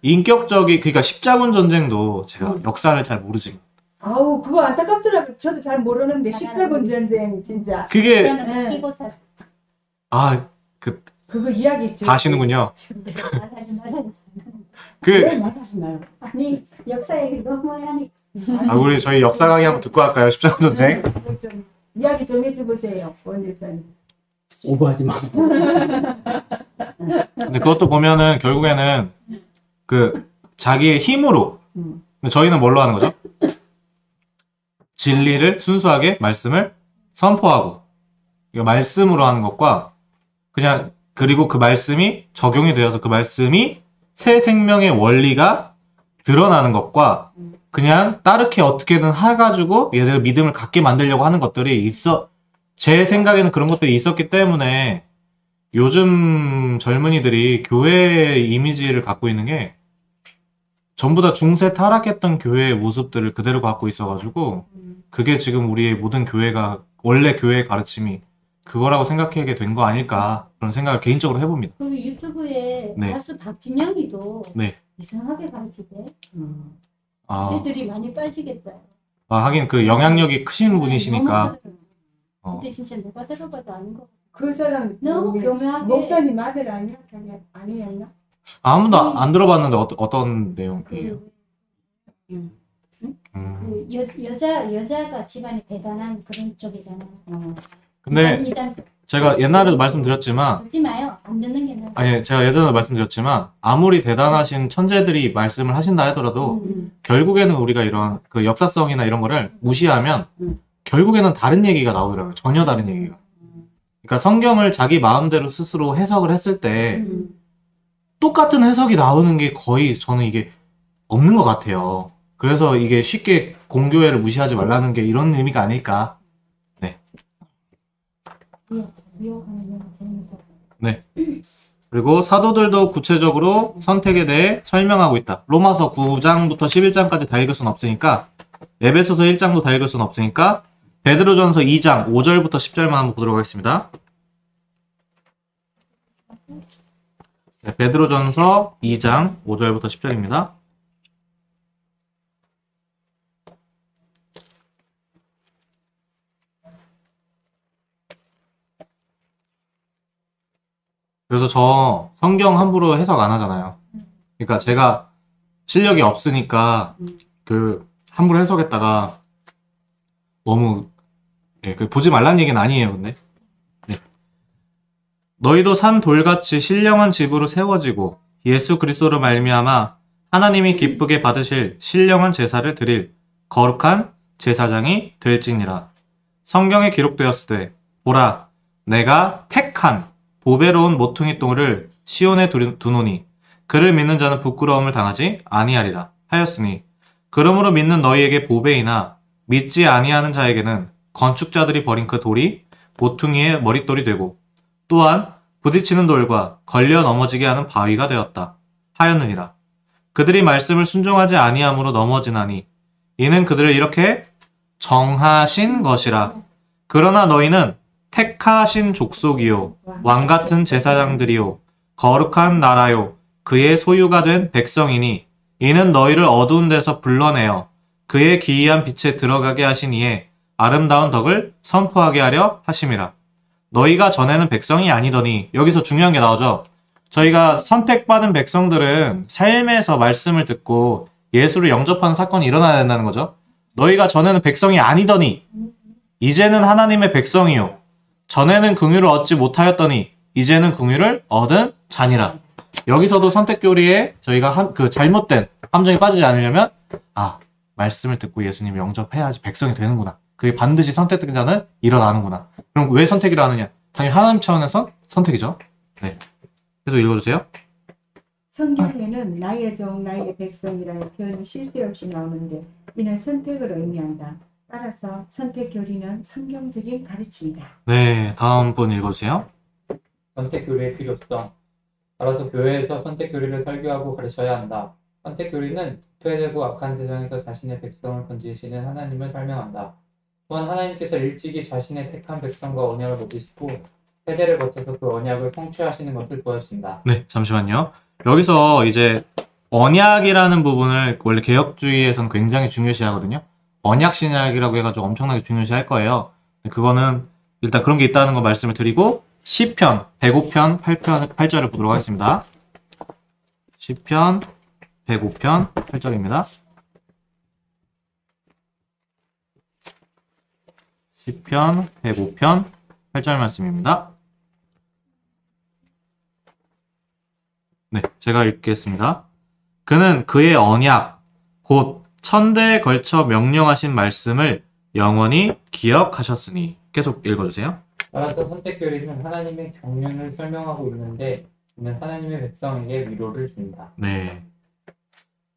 그러니까 십자군 전쟁도 제가 역사를 잘 모르지만. 아우 그거 안타깝더라고요. 저도 잘 모르는데 십자군 전쟁 진짜. 그게 그거 이야기 좀. 다 아시는군요. 말하지 마요. 아니 역사 얘기 너무 하니. 우리 저희 역사 강의 한번 듣고 할까요? 십자군 전쟁. 좀 이야기 좀 해줘보세요, 원일사님. 오버하지 마. 근데 그것도 보면은 결국에는 그 자기의 힘으로 저희는 뭘로 하는 거죠? 진리를 순수하게 말씀을 선포하고, 이거 말씀으로 하는 것과 그냥 그리고 그 말씀이 적용이 되어서 그 말씀이 새 생명의 원리가 드러나는 것과 그냥 따르게 어떻게든 해가지고 얘들 믿음을 갖게 만들려고 하는 것들이 있어. 제 생각에는 그런 것들이 있었기 때문에 요즘 젊은이들이 교회 이미지를 갖고 있는 게 전부 다 중세 타락했던 교회의 모습들을 그대로 갖고 있어가지고 그게 지금 우리의 모든 교회가 원래 교회의 가르침이 그거라고 생각하게 된 거 아닐까 그런 생각을 개인적으로 해봅니다. 그 유튜브에 네. 가수 박진영이도 네. 이상하게 가르치대. 아, 애들이 많이 빠지겠어요. 하긴 그 영향력이 크신 분이시니까. 근데 진짜 누가 들어봐도 아닌 것 같아. 그 사람 너무 우리 교묘하게. 목사님 아들 아니야? 자기 아니었나? 아무도 안 들어봤는데 어떤 내용이에요? 그 여자가 집안이 대단한 그런 쪽이잖아. 근데 일단 제가 옛날에도 말씀드렸지만 듣지 마요. 안 듣는 게 나아. 아니 제가 예전에도 말씀드렸지만 아무리 대단하신 천재들이 말씀을 하신다 하더라도 결국에는 우리가 이런 그 역사성이나 이런 거를 무시하면 결국에는 다른 얘기가 나오더라고요. 전혀 다른 얘기가. 그러니까 성경을 자기 마음대로 스스로 해석을 했을 때 똑같은 해석이 나오는 게 거의 저는 이게 없는 것 같아요. 그래서 이게 쉽게 공교회를 무시하지 말라는 게 이런 의미가 아닐까. 네. 미혹하는 영화 재밌어. 네. 그리고 사도들도 구체적으로 선택에 대해 설명하고 있다. 로마서 9장부터 11장까지 다 읽을 순 없으니까 에베소서 1장도 다 읽을 순 없으니까 베드로전서 2장 5절부터 10절만 한번 보도록 하겠습니다. 네, 베드로전서 2장 5절부터 10절입니다. 그래서 저 성경 함부로 해석 안 하잖아요. 그러니까 제가 실력이 없으니까 그 함부로 해석했다가 너무 그 보지 말라는 얘기는 아니에요. 근데 네. 너희도 산 돌같이 신령한 집으로 세워지고 예수 그리스도로 말미암아 하나님이 기쁘게 받으실 신령한 제사를 드릴 거룩한 제사장이 될지니라. 성경에 기록되었으되 보라 내가 택한 보배로운 모퉁이 돌을 시온에 두노니 그를 믿는 자는 부끄러움을 당하지 아니하리라 하였으니 그러므로 믿는 너희에게 보배이나 믿지 아니하는 자에게는 건축자들이 버린 그 돌이 모퉁이의 머릿돌이 되고 또한 부딪히는 돌과 걸려 넘어지게 하는 바위가 되었다 하였느니라. 그들이 말씀을 순종하지 아니함으로 넘어지나니 이는 그들을 이렇게 정하신 것이라. 그러나 너희는 택하신 족속이요 왕같은 제사장들이요 거룩한 나라요 그의 소유가 된 백성이니 이는 너희를 어두운 데서 불러내어 그의 기이한 빛에 들어가게 하신 이에 아름다운 덕을 선포하게 하려 하심이라. 너희가 전에는 백성이 아니더니 여기서 중요한 게 나오죠. 저희가 선택받은 백성들은 삶에서 말씀을 듣고 예수를 영접하는 사건이 일어나야 된다는 거죠. 너희가 전에는 백성이 아니더니 이제는 하나님의 백성이요 전에는 긍휼을 얻지 못하였더니 이제는 긍휼을 얻은 자니라. 여기서도 선택교리에 저희가 그 잘못된 함정에 빠지지 않으려면 말씀을 듣고 예수님을 영접해야지 백성이 되는구나. 그게 반드시 선택된 자는 일어나는구나. 그럼 왜 선택이라 하느냐? 당연히 하나님 차원에서 선택이죠. 네. 계속 읽어주세요. 성경에는 나의 종 나의 백성이라는 표현이 쉴 새 없이 나오는데 이는 선택을 의미한다. 따라서 선택 교리는 성경적인 가르침이다. 네, 다음 분 읽어주세요. 선택 교리의 필요성. 따라서 교회에서 선택 교리를 설교하고 가르쳐야 한다. 선택 교리는 퇴되고 악한 세상에서 자신의 백성을 건지시는 하나님을 설명한다. 또한 하나님께서 일찍이 자신의 택한 백성과 언약을 맺으시고 세대를 거쳐서 그 언약을 성취하시는 것을 보여준다. 네, 잠시만요. 여기서 이제 언약이라는 부분을 원래 개혁주의에서는 굉장히 중요시하거든요. 언약 신약이라고 해가지고 엄청나게 중요시할 거예요. 그거는 일단 그런 게 있다는 거 말씀을 드리고 시편 105편 8절을 보도록 하겠습니다. 시편 105편 8절입니다. 시편 105편 8절 말씀입니다. 네, 제가 읽겠습니다. 그는 그의 언약 곧 천대에 걸쳐 명령하신 말씀을 영원히 기억하셨으니. 계속 읽어주세요. 따라서 선택교리는 하나님의 경륜을 설명하고 있는데 이는 하나님의 백성에게 위로를 준다. 네.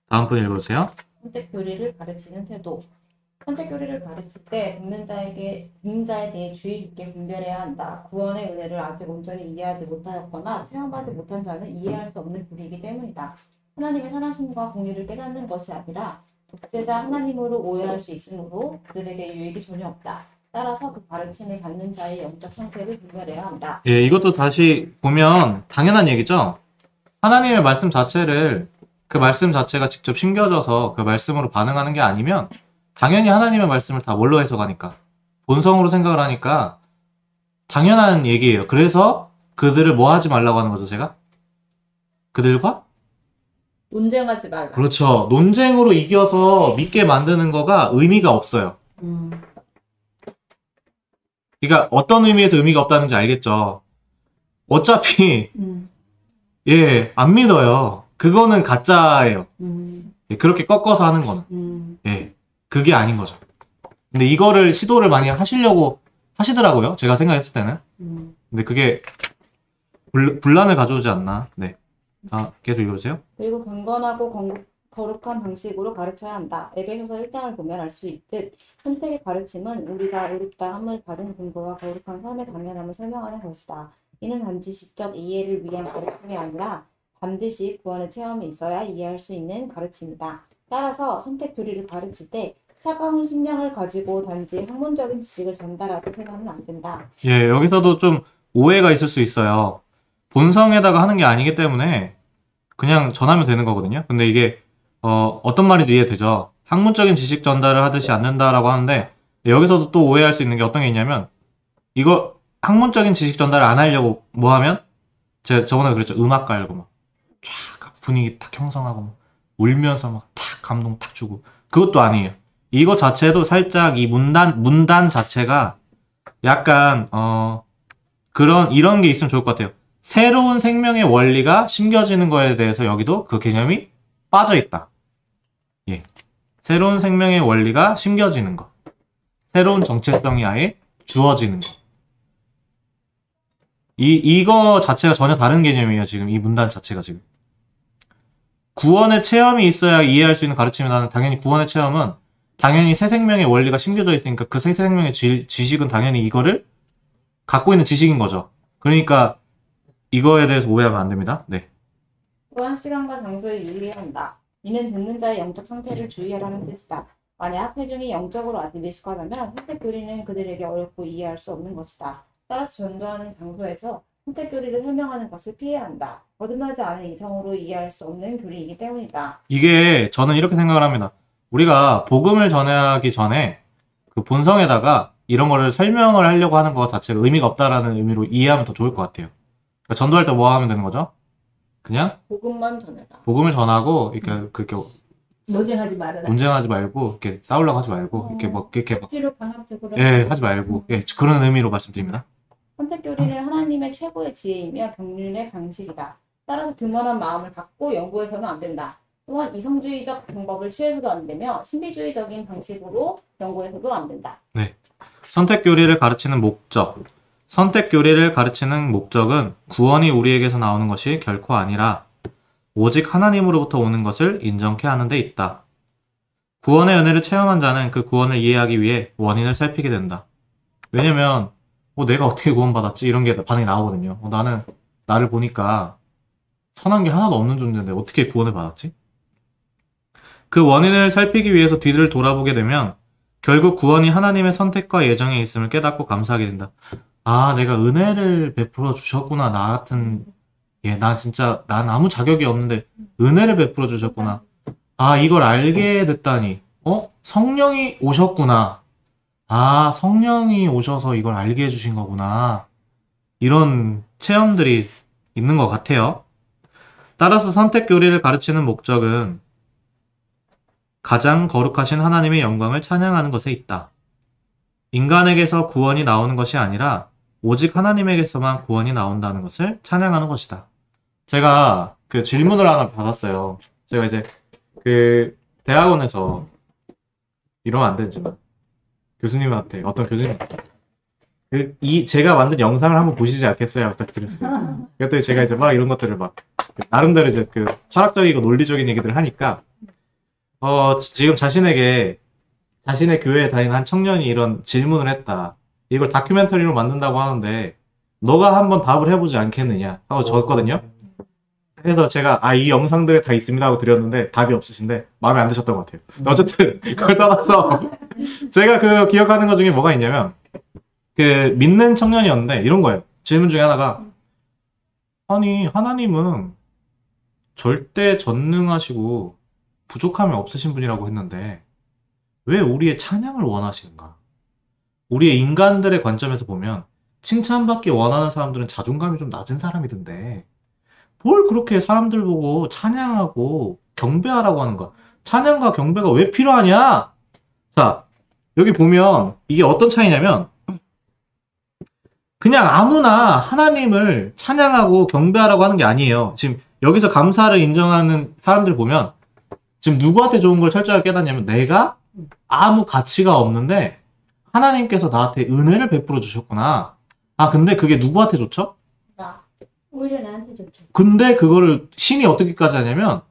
다음 분 읽어주세요. 선택 교리를 가르치는 태도. 선택 교리를 가르칠 때 듣는 자에 대해 주의 깊게 분별해야 한다. 구원의 은혜를 아직 온전히 이해하지 못하였거나 체험하지 못한 자는 이해할 수 없는 교리이기 때문이다. 하나님의 선하심과 공의를 깨닫는 것이 아니라 독재자 하나님으로 오해할 수 있으므로 그들에게 유익이 전혀 없다. 따라서 그 가르침을 받는 자의 영적 상태를 분별해야 한다. 예, 이것도 다시 보면 당연한 얘기죠. 하나님의 말씀 자체를 그 말씀 자체가 직접 심겨져서 그 말씀으로 반응하는 게 아니면 당연히 하나님의 말씀을 다 뭘로 해석하니까 본성으로 생각을 하니까 당연한 얘기예요. 그래서 그들을 뭐 하지 말라고 하는 거죠, 제가? 그들과? 논쟁하지 말라. 그렇죠. 논쟁으로 이겨서 믿게 만드는 거가 의미가 없어요. 그러니까 어떤 의미에서 의미가 없다는지 알겠죠. 어차피 예, 안 믿어요. 그거는 가짜예요. 예, 그렇게 꺾어서 하는 거는. 예, 그게 아닌 거죠. 근데 이거를 시도를 많이 하시려고 하시더라고요. 제가 생각했을 때는. 근데 그게 분란을 가져오지 않나. 네. 자, 계속 읽어주세요. 그리고 경건하고 거룩한 방식으로 가르쳐야 한다. 에베소서 1장을 보면 알 수 있듯 선택의 가르침은 우리가 의롭다 함을 받은 근거와 거룩한 삶의 당연함을 설명하는 것이다. 이는 단지 시적 이해를 위한 가르침이 아니라 반드시 구원의 체험이 있어야 이해할 수 있는 가르침이다. 따라서 선택 교리를 가르칠 때 차가운 심령을 가지고 단지 학문적인 지식을 전달하듯 해서는 안 된다. 예, 여기서도 좀 오해가 있을 수 있어요. 본성에다가 하는 게 아니기 때문에 그냥 전하면 되는 거거든요. 근데 이게 어떤 말인지 이해되죠. 학문적인 지식 전달을 하듯이 않는다라고 하는데 여기서도 또 오해할 수 있는 게 어떤 게 있냐면 이거 학문적인 지식 전달을 안 하려고 뭐 하면 제가 저번에 그랬죠. 음악 깔고 막 쫙 분위기 탁 형성하고 막 울면서 막 탁 감동 탁 주고 그것도 아니에요. 이거 자체도 살짝 이 문단 자체가 약간 이런 게 있으면 좋을 것 같아요. 새로운 생명의 원리가 심겨지는 거에 대해서 여기도 그 개념이 빠져 있다. 예. 새로운 생명의 원리가 심겨지는 것. 새로운 정체성이 아예 주어지는 것. 이거 자체가 전혀 다른 개념이에요, 지금. 이 문단 자체가 지금. 구원의 체험이 있어야 이해할 수 있는 가르침이라는 당연히 구원의 체험은 당연히 새 생명의 원리가 심겨져 있으니까 그 새 생명의 지식은 당연히 이거를 갖고 있는 지식인 거죠. 그러니까 이거에 대해서 오해하면 안 됩니다. 네. 또한 시간과 장소에 유의해야 한다. 이는 듣는 자의 영적 상태를 주의하라는 뜻이다. 만약 회중이 영적으로 아직 미숙하다면 선택 교리는 그들에게 어렵고 이해할 수 없는 것이다. 따라서 전도하는 장소에서 선택 교리를 설명하는 것을 피해야 한다. 거듭나지 않은 이성으로 이해할 수 없는 교리이기 때문이다. 이게 저는 이렇게 생각을 합니다. 우리가 복음을 전하기 전에 그 본성에다가 이런 거를 설명을 하려고 하는 것 자체가 의미가 없다라는 의미로 이해하면 더 좋을 것 같아요. 그러니까 전도할 때 뭐 하면 되는 거죠? 그냥 복음만 전해라. 복음을 전하고 그렇게 논쟁하지 말아라. 논쟁하지 말고 이렇게 싸우려고 하지 말고 이렇게 막 억지로 강압적으로 예, 하지 말고 예, 그런 의미로 말씀드립니다. 선택 교리는 하나님의 최고의 지혜이며 경륜의 방식이다. 따라서 교만한 마음을 갖고 연구해서는 안 된다. 또한 이성주의적 방법을 취해서도 안 되며 신비주의적인 방식으로 연구해서도 안 된다. 네. 선택 교리를 가르치는 목적. 선택 교리를 가르치는 목적은 구원이 우리에게서 나오는 것이 결코 아니라 오직 하나님으로부터 오는 것을 인정케 하는 데 있다. 구원의 은혜를 체험한 자는 그 구원을 이해하기 위해 원인을 살피게 된다. 왜냐면 내가 어떻게 구원받았지? 이런 게 반응이 나오거든요. 나는 나를 보니까 선한 게 하나도 없는 존재인데 어떻게 구원을 받았지? 그 원인을 살피기 위해서 뒤를 돌아보게 되면 결국 구원이 하나님의 선택과 예정에 있음을 깨닫고 감사하게 된다. 아, 내가 은혜를 베풀어 주셨구나. 나 같은 난 아무 자격이 없는데 은혜를 베풀어 주셨구나. 아, 이걸 알게 됐다니. 성령이 오셨구나. 아, 성령이 오셔서 이걸 알게 해주신 거구나. 이런 체험들이 있는 것 같아요. 따라서 선택 교리를 가르치는 목적은 가장 거룩하신 하나님의 영광을 찬양하는 것에 있다. 인간에게서 구원이 나오는 것이 아니라 오직 하나님에게서만 구원이 나온다는 것을 찬양하는 것이다. 제가 그 질문을 하나 받았어요. 제가 이제 그 대학원에서 이러면 안 되지. 교수님한테, 어떤 교수님. 제가 만든 영상을 한번 보시지 않겠어요? 부탁드렸어요. 그랬더니 제가 이제 막 이런 것들을 막, 나름대로 이제 그 철학적이고 논리적인 얘기들을 하니까, 지금 자신의 교회에 다니는 한 청년이 이런 질문을 했다. 이걸 다큐멘터리로 만든다고 하는데, 너가 한번 답을 해보지 않겠느냐? 하고 적었거든요. 그래서 제가, 이 영상들에 다 있습니다 하고 드렸는데, 답이 없으신데, 마음에 안 드셨던 것 같아요. 어쨌든, 그걸 떠나서, 제가 기억하는 것 중에 뭐가 있냐면, 믿는 청년이었는데, 이런 거예요. 질문 중에 하나가, 아니, 하나님은 절대 전능하시고, 부족함이 없으신 분이라고 했는데, 왜 우리의 찬양을 원하시는가? 우리의 인간들의 관점에서 보면, 칭찬받기 원하는 사람들은 자존감이 좀 낮은 사람이던데, 뭘 그렇게 사람들 보고 찬양하고 경배하라고 하는가? 찬양과 경배가 왜 필요하냐? 자, 여기 보면 이게 어떤 차이냐면 그냥 아무나 하나님을 찬양하고 경배하라고 하는 게 아니에요. 지금 여기서 감사를 인정하는 사람들 보면 지금 누구한테 좋은 걸 철저하게 깨닫냐면 내가 아무 가치가 없는데 하나님께서 나한테 은혜를 베풀어 주셨구나. 근데 그게 누구한테 좋죠? 오히려 나한테 좋죠. 근데 그거를 신이 어떻게까지 하냐면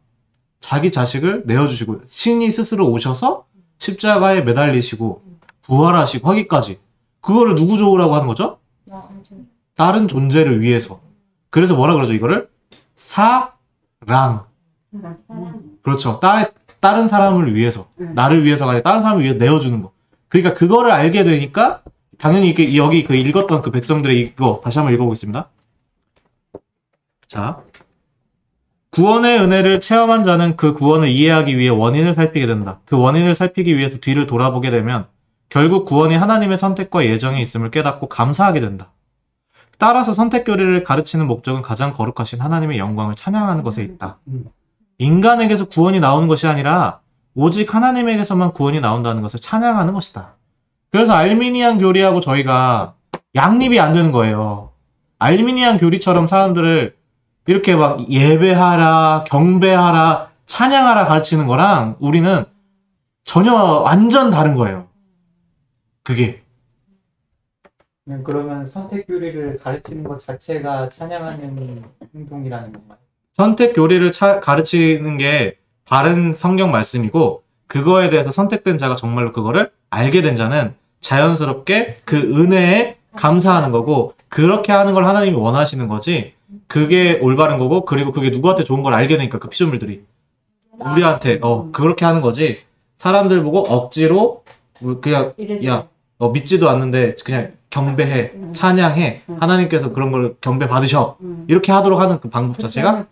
자기 자식을 내어주시고 신이 스스로 오셔서 십자가에 매달리시고 부활하시고 하기까지 그거를 누구 좋으라고 하는 거죠? 다른 존재를 위해서. 그래서 뭐라 그러죠 이거를? 사랑. 그렇죠. 다른 사람을 위해서. 나를 위해서가 아니라 다른 사람을 위해서 내어주는 거. 그러니까 그거를 알게 되니까 당연히 여기 읽었던 그 백성들의 이거 다시 한번 읽어보겠습니다. 자, 구원의 은혜를 체험한 자는 그 구원을 이해하기 위해 원인을 살피게 된다. 그 원인을 살피기 위해서 뒤를 돌아보게 되면 결국 구원이 하나님의 선택과 예정에 있음을 깨닫고 감사하게 된다. 따라서 선택 교리를 가르치는 목적은 가장 거룩하신 하나님의 영광을 찬양하는 것에 있다. 인간에게서 구원이 나오는 것이 아니라 오직 하나님에게서만 구원이 나온다는 것을 찬양하는 것이다. 그래서 알미니안 교리하고 저희가 양립이 안 되는 거예요. 알미니안 교리처럼 사람들을 이렇게 막 예배하라, 경배하라, 찬양하라 가르치는 거랑 우리는 전혀 완전 다른 거예요. 그게. 그러면 선택 교리를 가르치는 것 자체가 찬양하는 행동이라는 건가요? 선택 교리를 가르치는 게 바른 성경 말씀이고 그거에 대해서 선택된 자가 정말로 그거를 알게 된 자는 자연스럽게 그 은혜에 감사하는 거고 그렇게 하는 걸 하나님이 원하시는 거지 그게 올바른 거고 그리고 그게 누구한테 좋은 걸 알게 되니까 그 피조물들이 우리한테 그렇게 하는 거지 사람들 보고 억지로 그냥 야 믿지도 않는데 그냥 경배해 찬양해 하나님께서 그런 걸 경배 받으셔 이렇게 하도록 하는 그 방법 자체가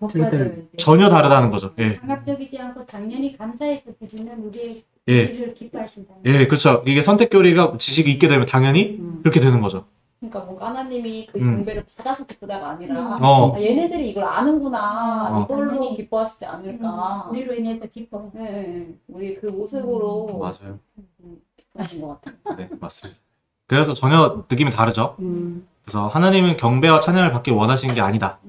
전혀 다르다는 거죠. 예. 강압적이지 않고 당연히 감사해서 드리는 우리의 예. 일을 기뻐하신다. 예, 그렇죠. 이게 선택 교리가 지식이 있게 되면 당연히 그렇게 되는 거죠. 그러니까 뭔가 하나님이 그 경배를 받아서 기쁘다가 아니라 얘네들이 이걸 아는구나 이걸로 기뻐하시지 않을까. 우리로 인해서 기뻐. 네, 우리 그 모습으로 맞아요. 기뻐하신 것 같아요. 네, 맞습니다. 그래서 전혀 느낌이 다르죠. 그래서 하나님은 경배와 찬양을 받기 원하시는 게 아니다.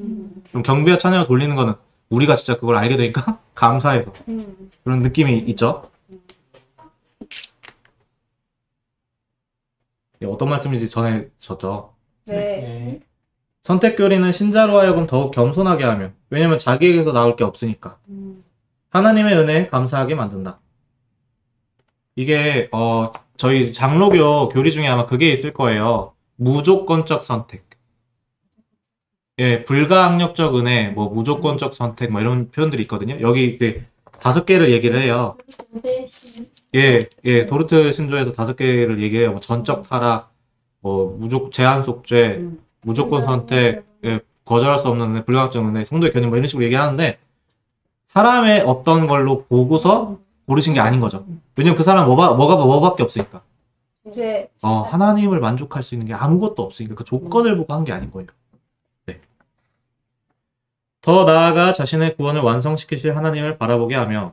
그럼 경배와 찬양을 돌리는 거는 우리가 진짜 그걸 알게 되니까 감사해서 그런 느낌이 있죠. 어떤 말씀인지 전해졌죠. 네. 선택 교리는 신자로 하여금 더욱 겸손하게 하며 왜냐면 자기에게서 나올 게 없으니까 하나님의 은혜에 감사하게 만든다. 이게 저희 장로교 교리 중에 아마 그게 있을 거예요. 무조건적 선택. 예, 불가항력적 은혜, 뭐 무조건적 선택, 뭐 이런 표현들이 있거든요. 여기 5개를 얘기를 해요. 예, 도르트 신조에서 5개를 얘기해요. 뭐 전적 타락, 뭐 제한 속죄, 무조건 선택, 예, 거절할 수 없는 은혜, 불가항력적 은혜, 성도의 견인 뭐 이런 식으로 얘기하는데 사람의 어떤 걸로 보고서 고르신 게 아닌 거죠. 왜냐면 그 사람 뭐밖에 없으니까. 하나님을 만족할 수 있는 게 아무것도 없으니까 그 조건을 보고 한 게 아닌 거예요. 네. 더 나아가 자신의 구원을 완성시키실 하나님을 바라보게 하며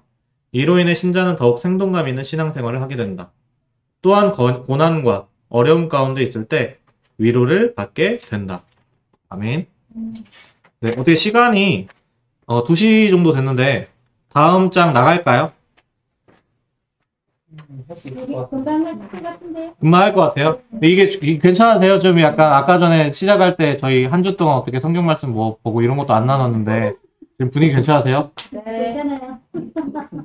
이로 인해 신자는 더욱 생동감 있는 신앙생활을 하게 된다. 또한 고난과 어려움 가운데 있을 때 위로를 받게 된다. 아멘. 네, 어떻게 시간이 2시 정도 됐는데 다음 장 나갈까요? 할 수 있을 우리 것 같아요. 금방 할 것 같은데. 금방 할 것 같아요. 이게 괜찮으세요? 좀 약간 아까 전에 시작할 때 저희 한 주 동안 어떻게 성경 말씀 뭐 보고 이런 것도 안 나눴는데 지금 분위기 괜찮으세요? 네. 괜찮아요.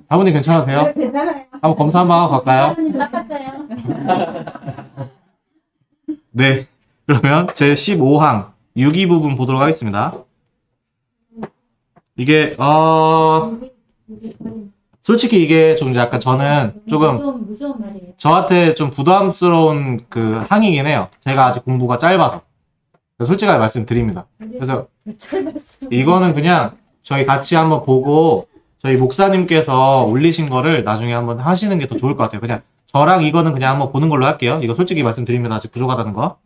사모님 괜찮으세요? 괜찮아요. 한번 검사 한번 하고 갈까요? 하나님 나빴어요. 네. 그러면 제 15항 6위 부분 보도록 하겠습니다. 이게 솔직히 이게 좀 약간 저는 조금 무서운 말이에요. 저한테 좀 부담스러운 그 항이긴 해요. 제가 아직 공부가 짧아서. 솔직하게 말씀드립니다. 그래서 이거는 그냥 저희 같이 한번 보고 저희 목사님께서 올리신 거를 나중에 한번 하시는 게 더 좋을 것 같아요. 그냥 저랑 이거는 그냥 한번 보는 걸로 할게요. 이거 솔직히 말씀드립니다. 아직 부족하다는 거.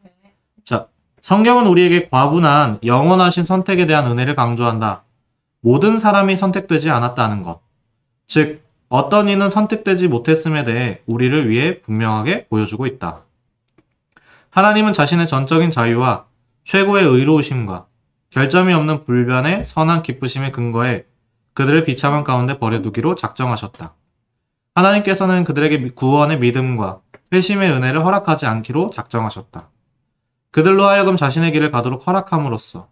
자, 성경은 우리에게 과분한 영원하신 선택에 대한 은혜를 강조한다. 모든 사람이 선택되지 않았다는 것. 즉, 어떤 이는 선택되지 못했음에 대해 우리를 위해 분명하게 보여주고 있다. 하나님은 자신의 전적인 자유와 최고의 의로우심과 결점이 없는 불변의 선한 기쁘심의 근거에 그들을 비참한 가운데 버려두기로 작정하셨다. 하나님께서는 그들에게 구원의 믿음과 회심의 은혜를 허락하지 않기로 작정하셨다. 그들로 하여금 자신의 길을 가도록 허락함으로써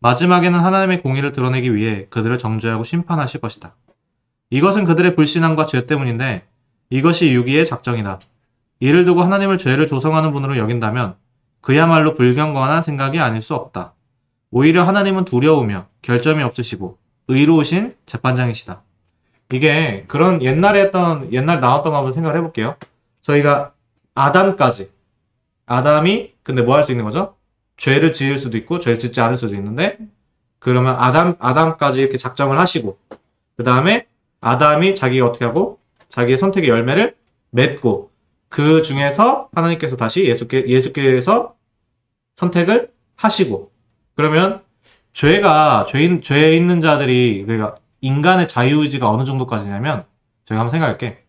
마지막에는 하나님의 공의를 드러내기 위해 그들을 정죄하고 심판하실 것이다. 이것은 그들의 불신앙과 죄 때문인데 이것이 유기의 작정이다. 이를 두고 하나님을 죄를 조성하는 분으로 여긴다면 그야말로 불경건한 생각이 아닐 수 없다. 오히려 하나님은 두려우며 결점이 없으시고 의로우신 재판장이시다. 이게 그런 옛날 나왔던 거 한번 생각을 해볼게요. 저희가 아담이 근데 뭐 할 수 있는 거죠? 죄를 지을 수도 있고 죄를 짓지 않을 수도 있는데 그러면 아담까지 이렇게 작정을 하시고 그 다음에 아담이 자기가 어떻게 하고 자기의 선택의 열매를 맺고 그 중에서 하나님께서 다시 예수께서 선택을 하시고 그러면 죄 있는 자들이 그러니까 인간의 자유의지가 어느 정도까지냐면 제가 한번 생각할게.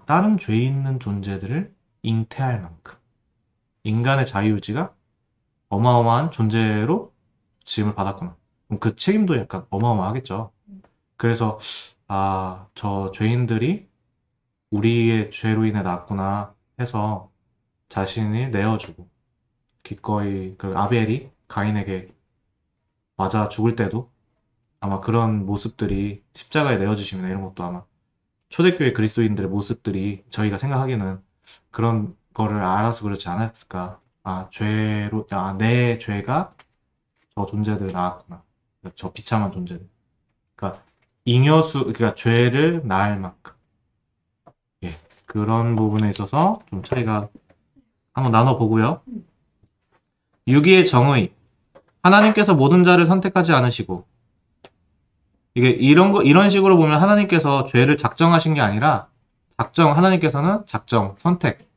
다른 죄 있는 존재들을 잉태할 만큼 인간의 자유의지가 어마어마한 존재로 지음을 받았구나. 그럼 그 책임도 약간 어마어마하겠죠. 그래서 저 죄인들이 우리의 죄로 인해 났구나 해서 자신이 내어주고 기꺼이 그 아벨이 가인에게 맞아 죽을 때도 아마 그런 모습들이 십자가에 내어주시면 이런 것도 아마 초대교회 그리스도인들의 모습들이 저희가 생각하기에는 그런 거를 알아서 그렇지 않았을까. 내 죄가 저 존재들 낳았구나. 저 비참한 존재들. 그러니까 그러니까 죄를 낳을 만큼. 예. 그런 부분에 있어서 좀 차이가 한번 나눠보고요. 유기의 정의. 하나님께서 모든 자를 선택하지 않으시고, 이게 이런 식으로 보면 하나님께서 죄를 작정하신 게 아니라, 하나님께서는 선택.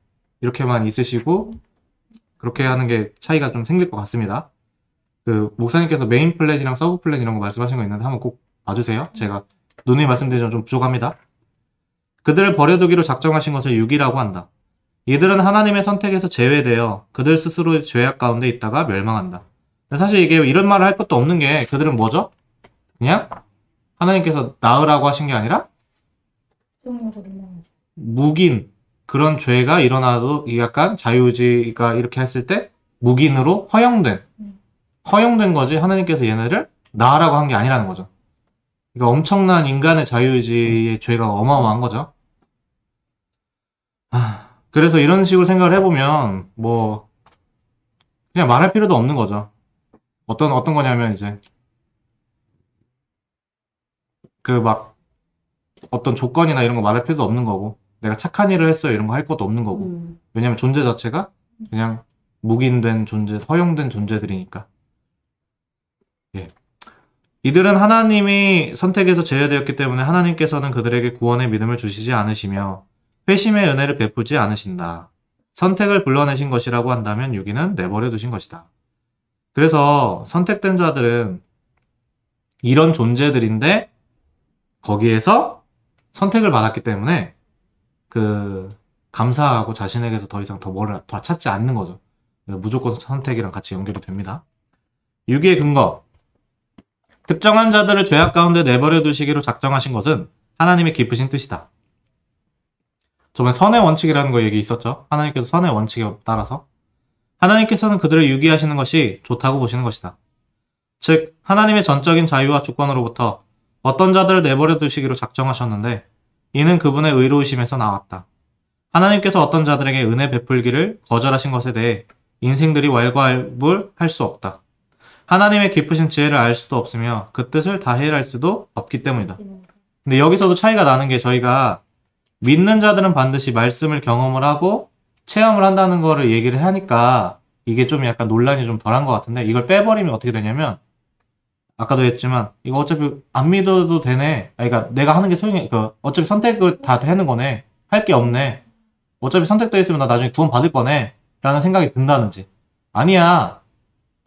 이렇게만 있으시고, 그렇게 하는 게 차이가 좀 생길 것 같습니다. 그, 목사님께서 메인 플랜이랑 서브 플랜 이런 거 말씀하신 거 있는데 한번 꼭 봐주세요. 제가 누누이 말씀드리지만 좀 부족합니다. 그들을 버려두기로 작정하신 것을 유기라고 한다. 이들은 하나님의 선택에서 제외되어 그들 스스로의 죄악 가운데 있다가 멸망한다. 사실 이게 이런 말을 할 것도 없는 게 그들은 뭐죠? 그냥 하나님께서 낳으라고 하신 게 아니라 묵인 그런 죄가 일어나도 약간 자유의지가 이렇게 했을 때 묵인으로 허용된 거지 하나님께서 얘네를 낳으라고 한 게 아니라는 거죠. 그러니까 엄청난 인간의 자유의지의 죄가 어마어마한 거죠. 그래서 이런 식으로 생각을 해보면 뭐 그냥 말할 필요도 없는 거죠. 어떤 거냐면 이제 그 막 어떤 조건이나 이런 거 말할 필요도 없는 거고 내가 착한 일을 했어요 이런 거 할 것도 없는 거고 왜냐면 존재 자체가 그냥 묵인된 존재, 허용된 존재들이니까. 예. 이들은 하나님이 선택에서 제외되었기 때문에 하나님께서는 그들에게 구원의 믿음을 주시지 않으시며 회심의 은혜를 베풀지 않으신다. 선택을 불러내신 것이라고 한다면 유기는 내버려 두신 것이다. 그래서 선택된 자들은 이런 존재들인데 거기에서 선택을 받았기 때문에 그 감사하고 자신에게서 더 이상 더 찾지 않는 거죠. 무조건 선택이랑 같이 연결이 됩니다. 유기의 근거. 특정한 자들을 죄악 가운데 내버려 두시기로 작정하신 것은 하나님의 기쁘신 뜻이다. 저번에 선의 원칙이라는 거 얘기 있었죠. 하나님께서 선의 원칙에 따라서 하나님께서는 그들을 유기하시는 것이 좋다고 보시는 것이다. 즉 하나님의 전적인 자유와 주권으로부터 어떤 자들을 내버려 두시기로 작정하셨는데 이는 그분의 의로우심에서 나왔다. 하나님께서 어떤 자들에게 은혜 베풀기를 거절하신 것에 대해 인생들이 왈가왈부할 수 없다. 하나님의 깊으신 지혜를 알 수도 없으며 그 뜻을 다 헤아릴 수도 없기 때문이다. 근데 여기서도 차이가 나는 게 저희가 믿는 자들은 반드시 말씀을 경험을 하고 체험을 한다는 거를 얘기를 하니까 이게 좀 약간 논란이 좀 덜한 것 같은데 이걸 빼버리면 어떻게 되냐면 아까도 했지만 이거 어차피 안 믿어도 되네. 그러니까 내가 하는 게 소용이 어차피 선택을 다 하는 거네. 할 게 없네. 어차피 선택돼 있으면 나 나중에 구원 받을 거네. 라는 생각이 든다는지. 아니야.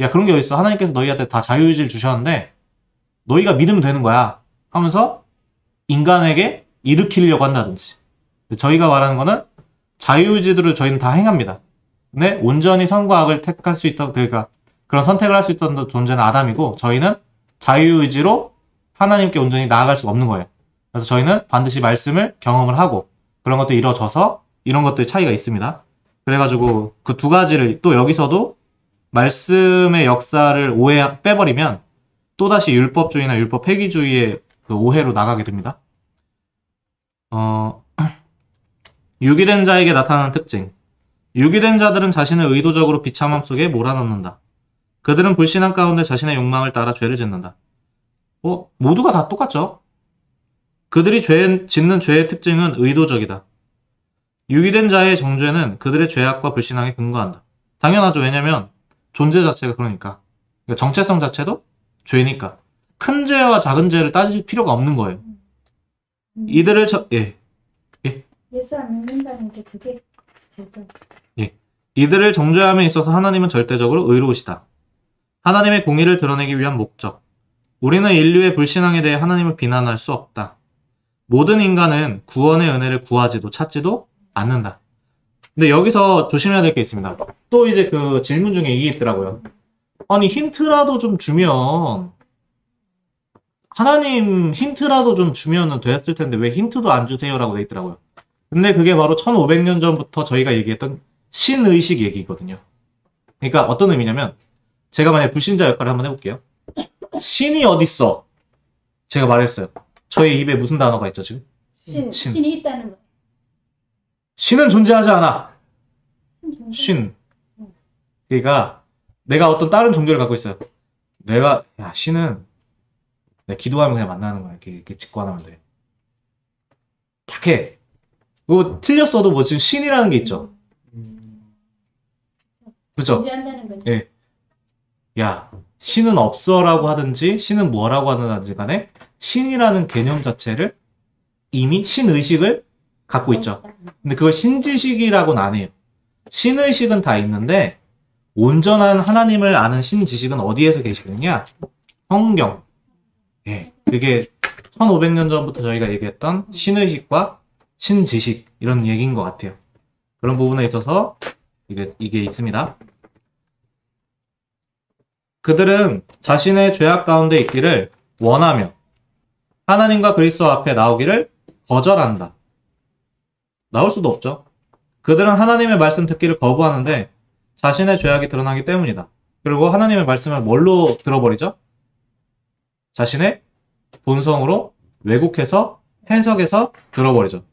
야 그런 게 어딨어. 하나님께서 너희한테 다 자유의지를 주셨는데 너희가 믿으면 되는 거야. 하면서 인간에게 일으키려고 한다든지. 저희가 말하는 거는 자유의지대로 저희는 다 행합니다. 근데 온전히 선과 악을 택할 수 있던 그러니까 그런 선택을 할 수 있던 존재는 아담이고 저희는 자유의지로 하나님께 온전히 나아갈 수가 없는 거예요. 그래서 저희는 반드시 말씀을 경험을 하고 그런 것들이 이루어져서 이런 것들 차이가 있습니다. 그래가지고 그 두 가지를 또 여기서도 말씀의 역사를 빼버리면 또다시 율법주의나 율법 폐기주의의 그 오해로 나가게 됩니다. 유기된 자에게 나타나는 특징. 유기된 자들은 자신을 의도적으로 비참함 속에 몰아넣는다. 그들은 불신앙 가운데 자신의 욕망을 따라 죄를 짓는다. 모두가 다 똑같죠? 그들이 짓는 죄의 특징은 의도적이다. 유기된 자의 정죄는 그들의 죄악과 불신앙에 근거한다. 당연하죠. 왜냐면 존재 자체가 그러니까 정체성 자체도 죄니까 큰 죄와 작은 죄를 따질 필요가 없는 거예요. 이들을 예수 안 믿는다는 게 그게 절대. 이들을 정죄함에 있어서 하나님은 절대적으로 의로우시다. 하나님의 공의를 드러내기 위한 목적. 우리는 인류의 불신앙에 대해 하나님을 비난할 수 없다. 모든 인간은 구원의 은혜를 구하지도 찾지도 않는다. 근데 여기서 조심해야 될 게 있습니다. 또 이제 그 질문 중에 이게 있더라고요. 아니 힌트라도 좀 주면 하나님 힌트라도 좀 주면은 됐을 텐데 왜 힌트도 안 주세요라고 돼 있더라고요. 근데 그게 바로 1500년 전부터 저희가 얘기했던 신의식 얘기거든요. 그러니까 어떤 의미냐면 제가 만약에 불신자 역할을 한번 해볼게요. 신이 어딨어? 제가 말했어요. 저의 입에 무슨 단어가 있죠 지금? 신이 있다는 거. 신은 존재하지 않아. 신. 그러니까 내가 어떤 다른 종교를 갖고 있어요. 신은 내가 기도하면 그냥 만나는 거야. 이렇게 직관하면 돼. 탁해. 그거 틀렸어도 뭐 지금 신이라는 게 있죠. 그렇죠? 존재한다는 거지. 예. 야, 신은 없어라고 하든지 신은 뭐라고 하든지 간에 신이라는 개념 자체를 이미 신의식을 갖고 있죠. 근데 그걸 신지식이라고는 안 해요. 신의식은 다 있는데 온전한 하나님을 아는 신지식은 어디에서 계시느냐? 성경. 예. 그게 1500년 전부터 저희가 얘기했던 신의식과 신지식 이런 얘기인 것 같아요. 그런 부분에 있어서 이게 있습니다. 그들은 자신의 죄악 가운데 있기를 원하며 하나님과 그리스도 앞에 나오기를 거절한다. 나올 수도 없죠. 그들은 하나님의 말씀 듣기를 거부하는데 자신의 죄악이 드러나기 때문이다. 그리고 하나님의 말씀을 뭘로 들어버리죠? 자신의 본성으로 왜곡해서 해석해서 들어버리죠.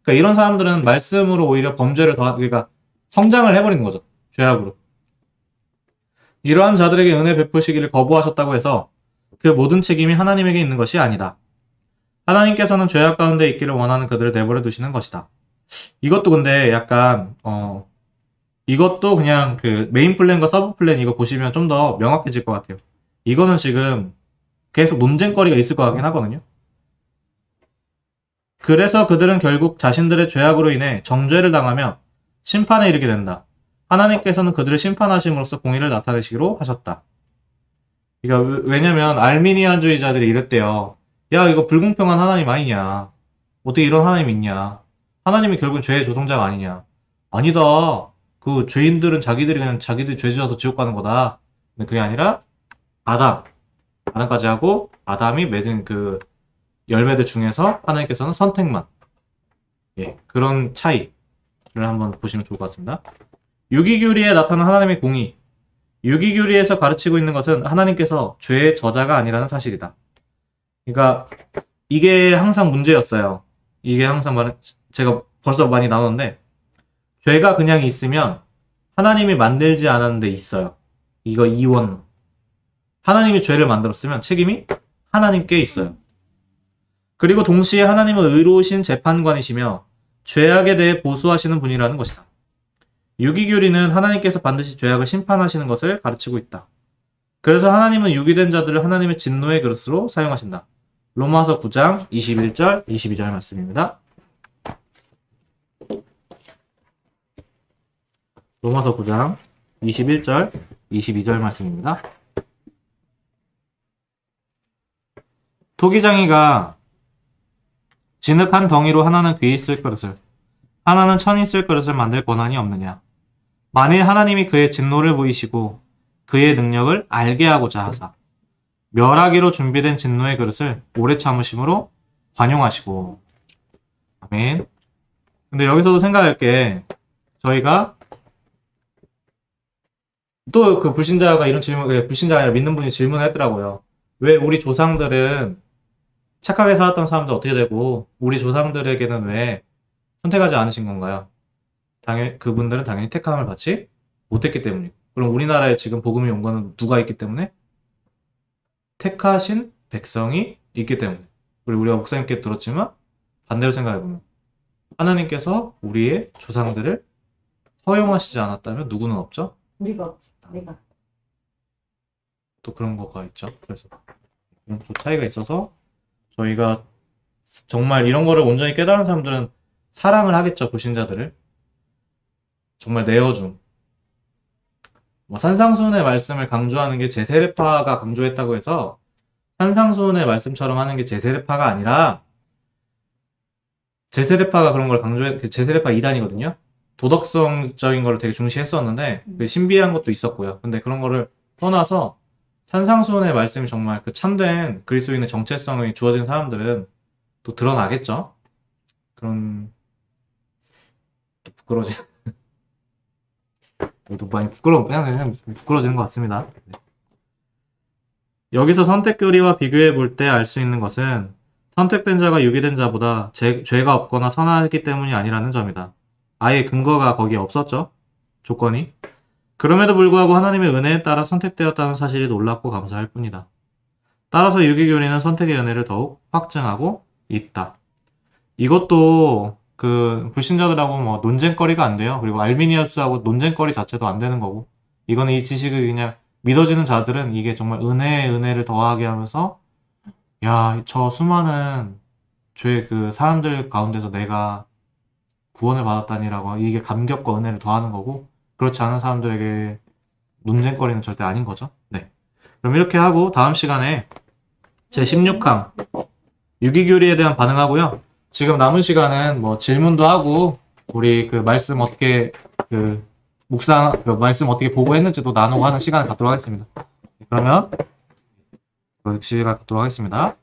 그러니까 이런 사람들은 말씀으로 오히려 범죄를 그러니까 성장을 해버리는 거죠. 죄악으로. 이러한 자들에게 은혜 베푸시기를 거부하셨다고 해서 그 모든 책임이 하나님에게 있는 것이 아니다. 하나님께서는 죄악 가운데 있기를 원하는 그들을 내버려 두시는 것이다. 이것도 근데 약간 이것도 그냥 그 메인 플랜과 서브 플랜 이거 보시면 좀 더 명확해질 것 같아요. 이거는 지금 계속 논쟁거리가 있을 것 같긴 하거든요. 그래서 그들은 결국 자신들의 죄악으로 인해 정죄를 당하며 심판에 이르게 된다. 하나님께서는 그들을 심판하심으로써 공의를 나타내시기로 하셨다. 그러니까 왜냐면 알미니안주의자들이 이랬대요. 야 이거 불공평한 하나님 아니냐. 어떻게 이런 하나님 있냐. 하나님이 결국은 죄의 조종자가 아니냐. 아니다. 그 죄인들은 자기들이 죄 지어서 지옥 가는 거다. 근데 그게 아니라 아담까지 하고 아담이 맺은 그 열매들 중에서 하나님께서는 선택만 예, 그런 차이를 한번 보시면 좋을 것 같습니다. 유기교리에 나타난 하나님의 공의. 유기교리에서 가르치고 있는 것은 하나님께서 죄의 저자가 아니라는 사실이다. 그러니까 이게 항상 문제였어요. 이게 항상 제가 벌써 많이 나눴는데 죄가 그냥 있으면 하나님이 만들지 않았는데 있어요. 이거 이원. 하나님이 죄를 만들었으면 책임이 하나님께 있어요. 그리고 동시에 하나님은 의로우신 재판관이시며 죄악에 대해 보수하시는 분이라는 것이다. 유기교리는 하나님께서 반드시 죄악을 심판하시는 것을 가르치고 있다. 그래서 하나님은 유기된 자들을 하나님의 진노의 그릇으로 사용하신다. 로마서 9장 21절, 22절 말씀입니다. 로마서 9장 21절, 22절 말씀입니다. 토기장이가 진흙한 덩이로 하나는 귀에 쓸 그릇을, 하나는 천이 쓸 그릇을 만들 권한이 없느냐. 만일 하나님이 그의 진노를 보이시고 그의 능력을 알게 하고자 하사 멸하기로 준비된 진노의 그릇을 오래 참으심으로 관용하시고. 아멘. 근데 여기서도 생각할 게 저희가 또 그 불신자가 이런 질문, 불신자가 아니라 믿는 분이 질문을 했더라고요. 왜 우리 조상들은 착하게 살았던 사람들 어떻게 되고 우리 조상들에게는 왜 선택하지 않으신 건가요? 그분들은 당연히 택함을 받지 못했기 때문이고. 그럼 우리나라에 지금 복음이 온 거는 누가 있기 때문에? 택하신 백성이 있기 때문에. 그리고 우리가 목사님께 들었지만 반대로 생각해보면 하나님께서 우리의 조상들을 허용하시지 않았다면 누구는 없죠? 우리가 없지. 내가. 또 그런 거가 있죠. 그래서 그런 또 차이가 있어서 저희가 정말 이런 거를 온전히 깨달은 사람들은 사랑을 하겠죠. 불신자들을. 정말 내어줌. 산상수훈의 말씀을 강조하는 게 제세례파가 강조했다고 해서 산상수훈의 말씀처럼 하는 게 제세례파가 아니라 제세례파가 그런 걸 제세례파 이단이거든요. 도덕성적인 거를 되게 중시했었는데 신비한 것도 있었고요. 근데 그런 거를 떠나서 산상수훈의 말씀이 정말 그 참된 그리스도인의 정체성이 주어진 사람들은 또 드러나겠죠. 그런 또 또 많이 부끄러워지는 것 같습니다. 여기서 선택교리와 비교해 볼 때 알 수 있는 것은 선택된 자가 유기된 자보다 죄가 없거나 선하기 때문이 아니라는 점이다. 아예 근거가 거기에 없었죠. 조건이. 그럼에도 불구하고 하나님의 은혜에 따라 선택되었다는 사실이 놀랍고 감사할 뿐이다. 따라서 유기교리는 선택의 은혜를 더욱 확증하고 있다. 이것도 그 불신자들하고 뭐 논쟁거리가 안 돼요. 그리고 알미니우스하고 논쟁거리 자체도 안 되는 거고. 이거는 이 지식을 그냥 믿어지는 자들은 이게 정말 은혜에 은혜를 더하게 하면서 야, 저 수많은 그 사람들 가운데서 내가 구원을 받았다니라고 이게 감격과 은혜를 더하는 거고, 그렇지 않은 사람들에게 논쟁거리는 절대 아닌 거죠. 네. 그럼 이렇게 하고 다음 시간에 제 16항 유기교리에 대한 반응하고요. 지금 남은 시간은 뭐 질문도 하고 우리 그 말씀 어떻게 말씀 어떻게 보고했는지도 나누고 하는 시간을 갖도록 하겠습니다. 그러면 그 시간 갖도록 하겠습니다.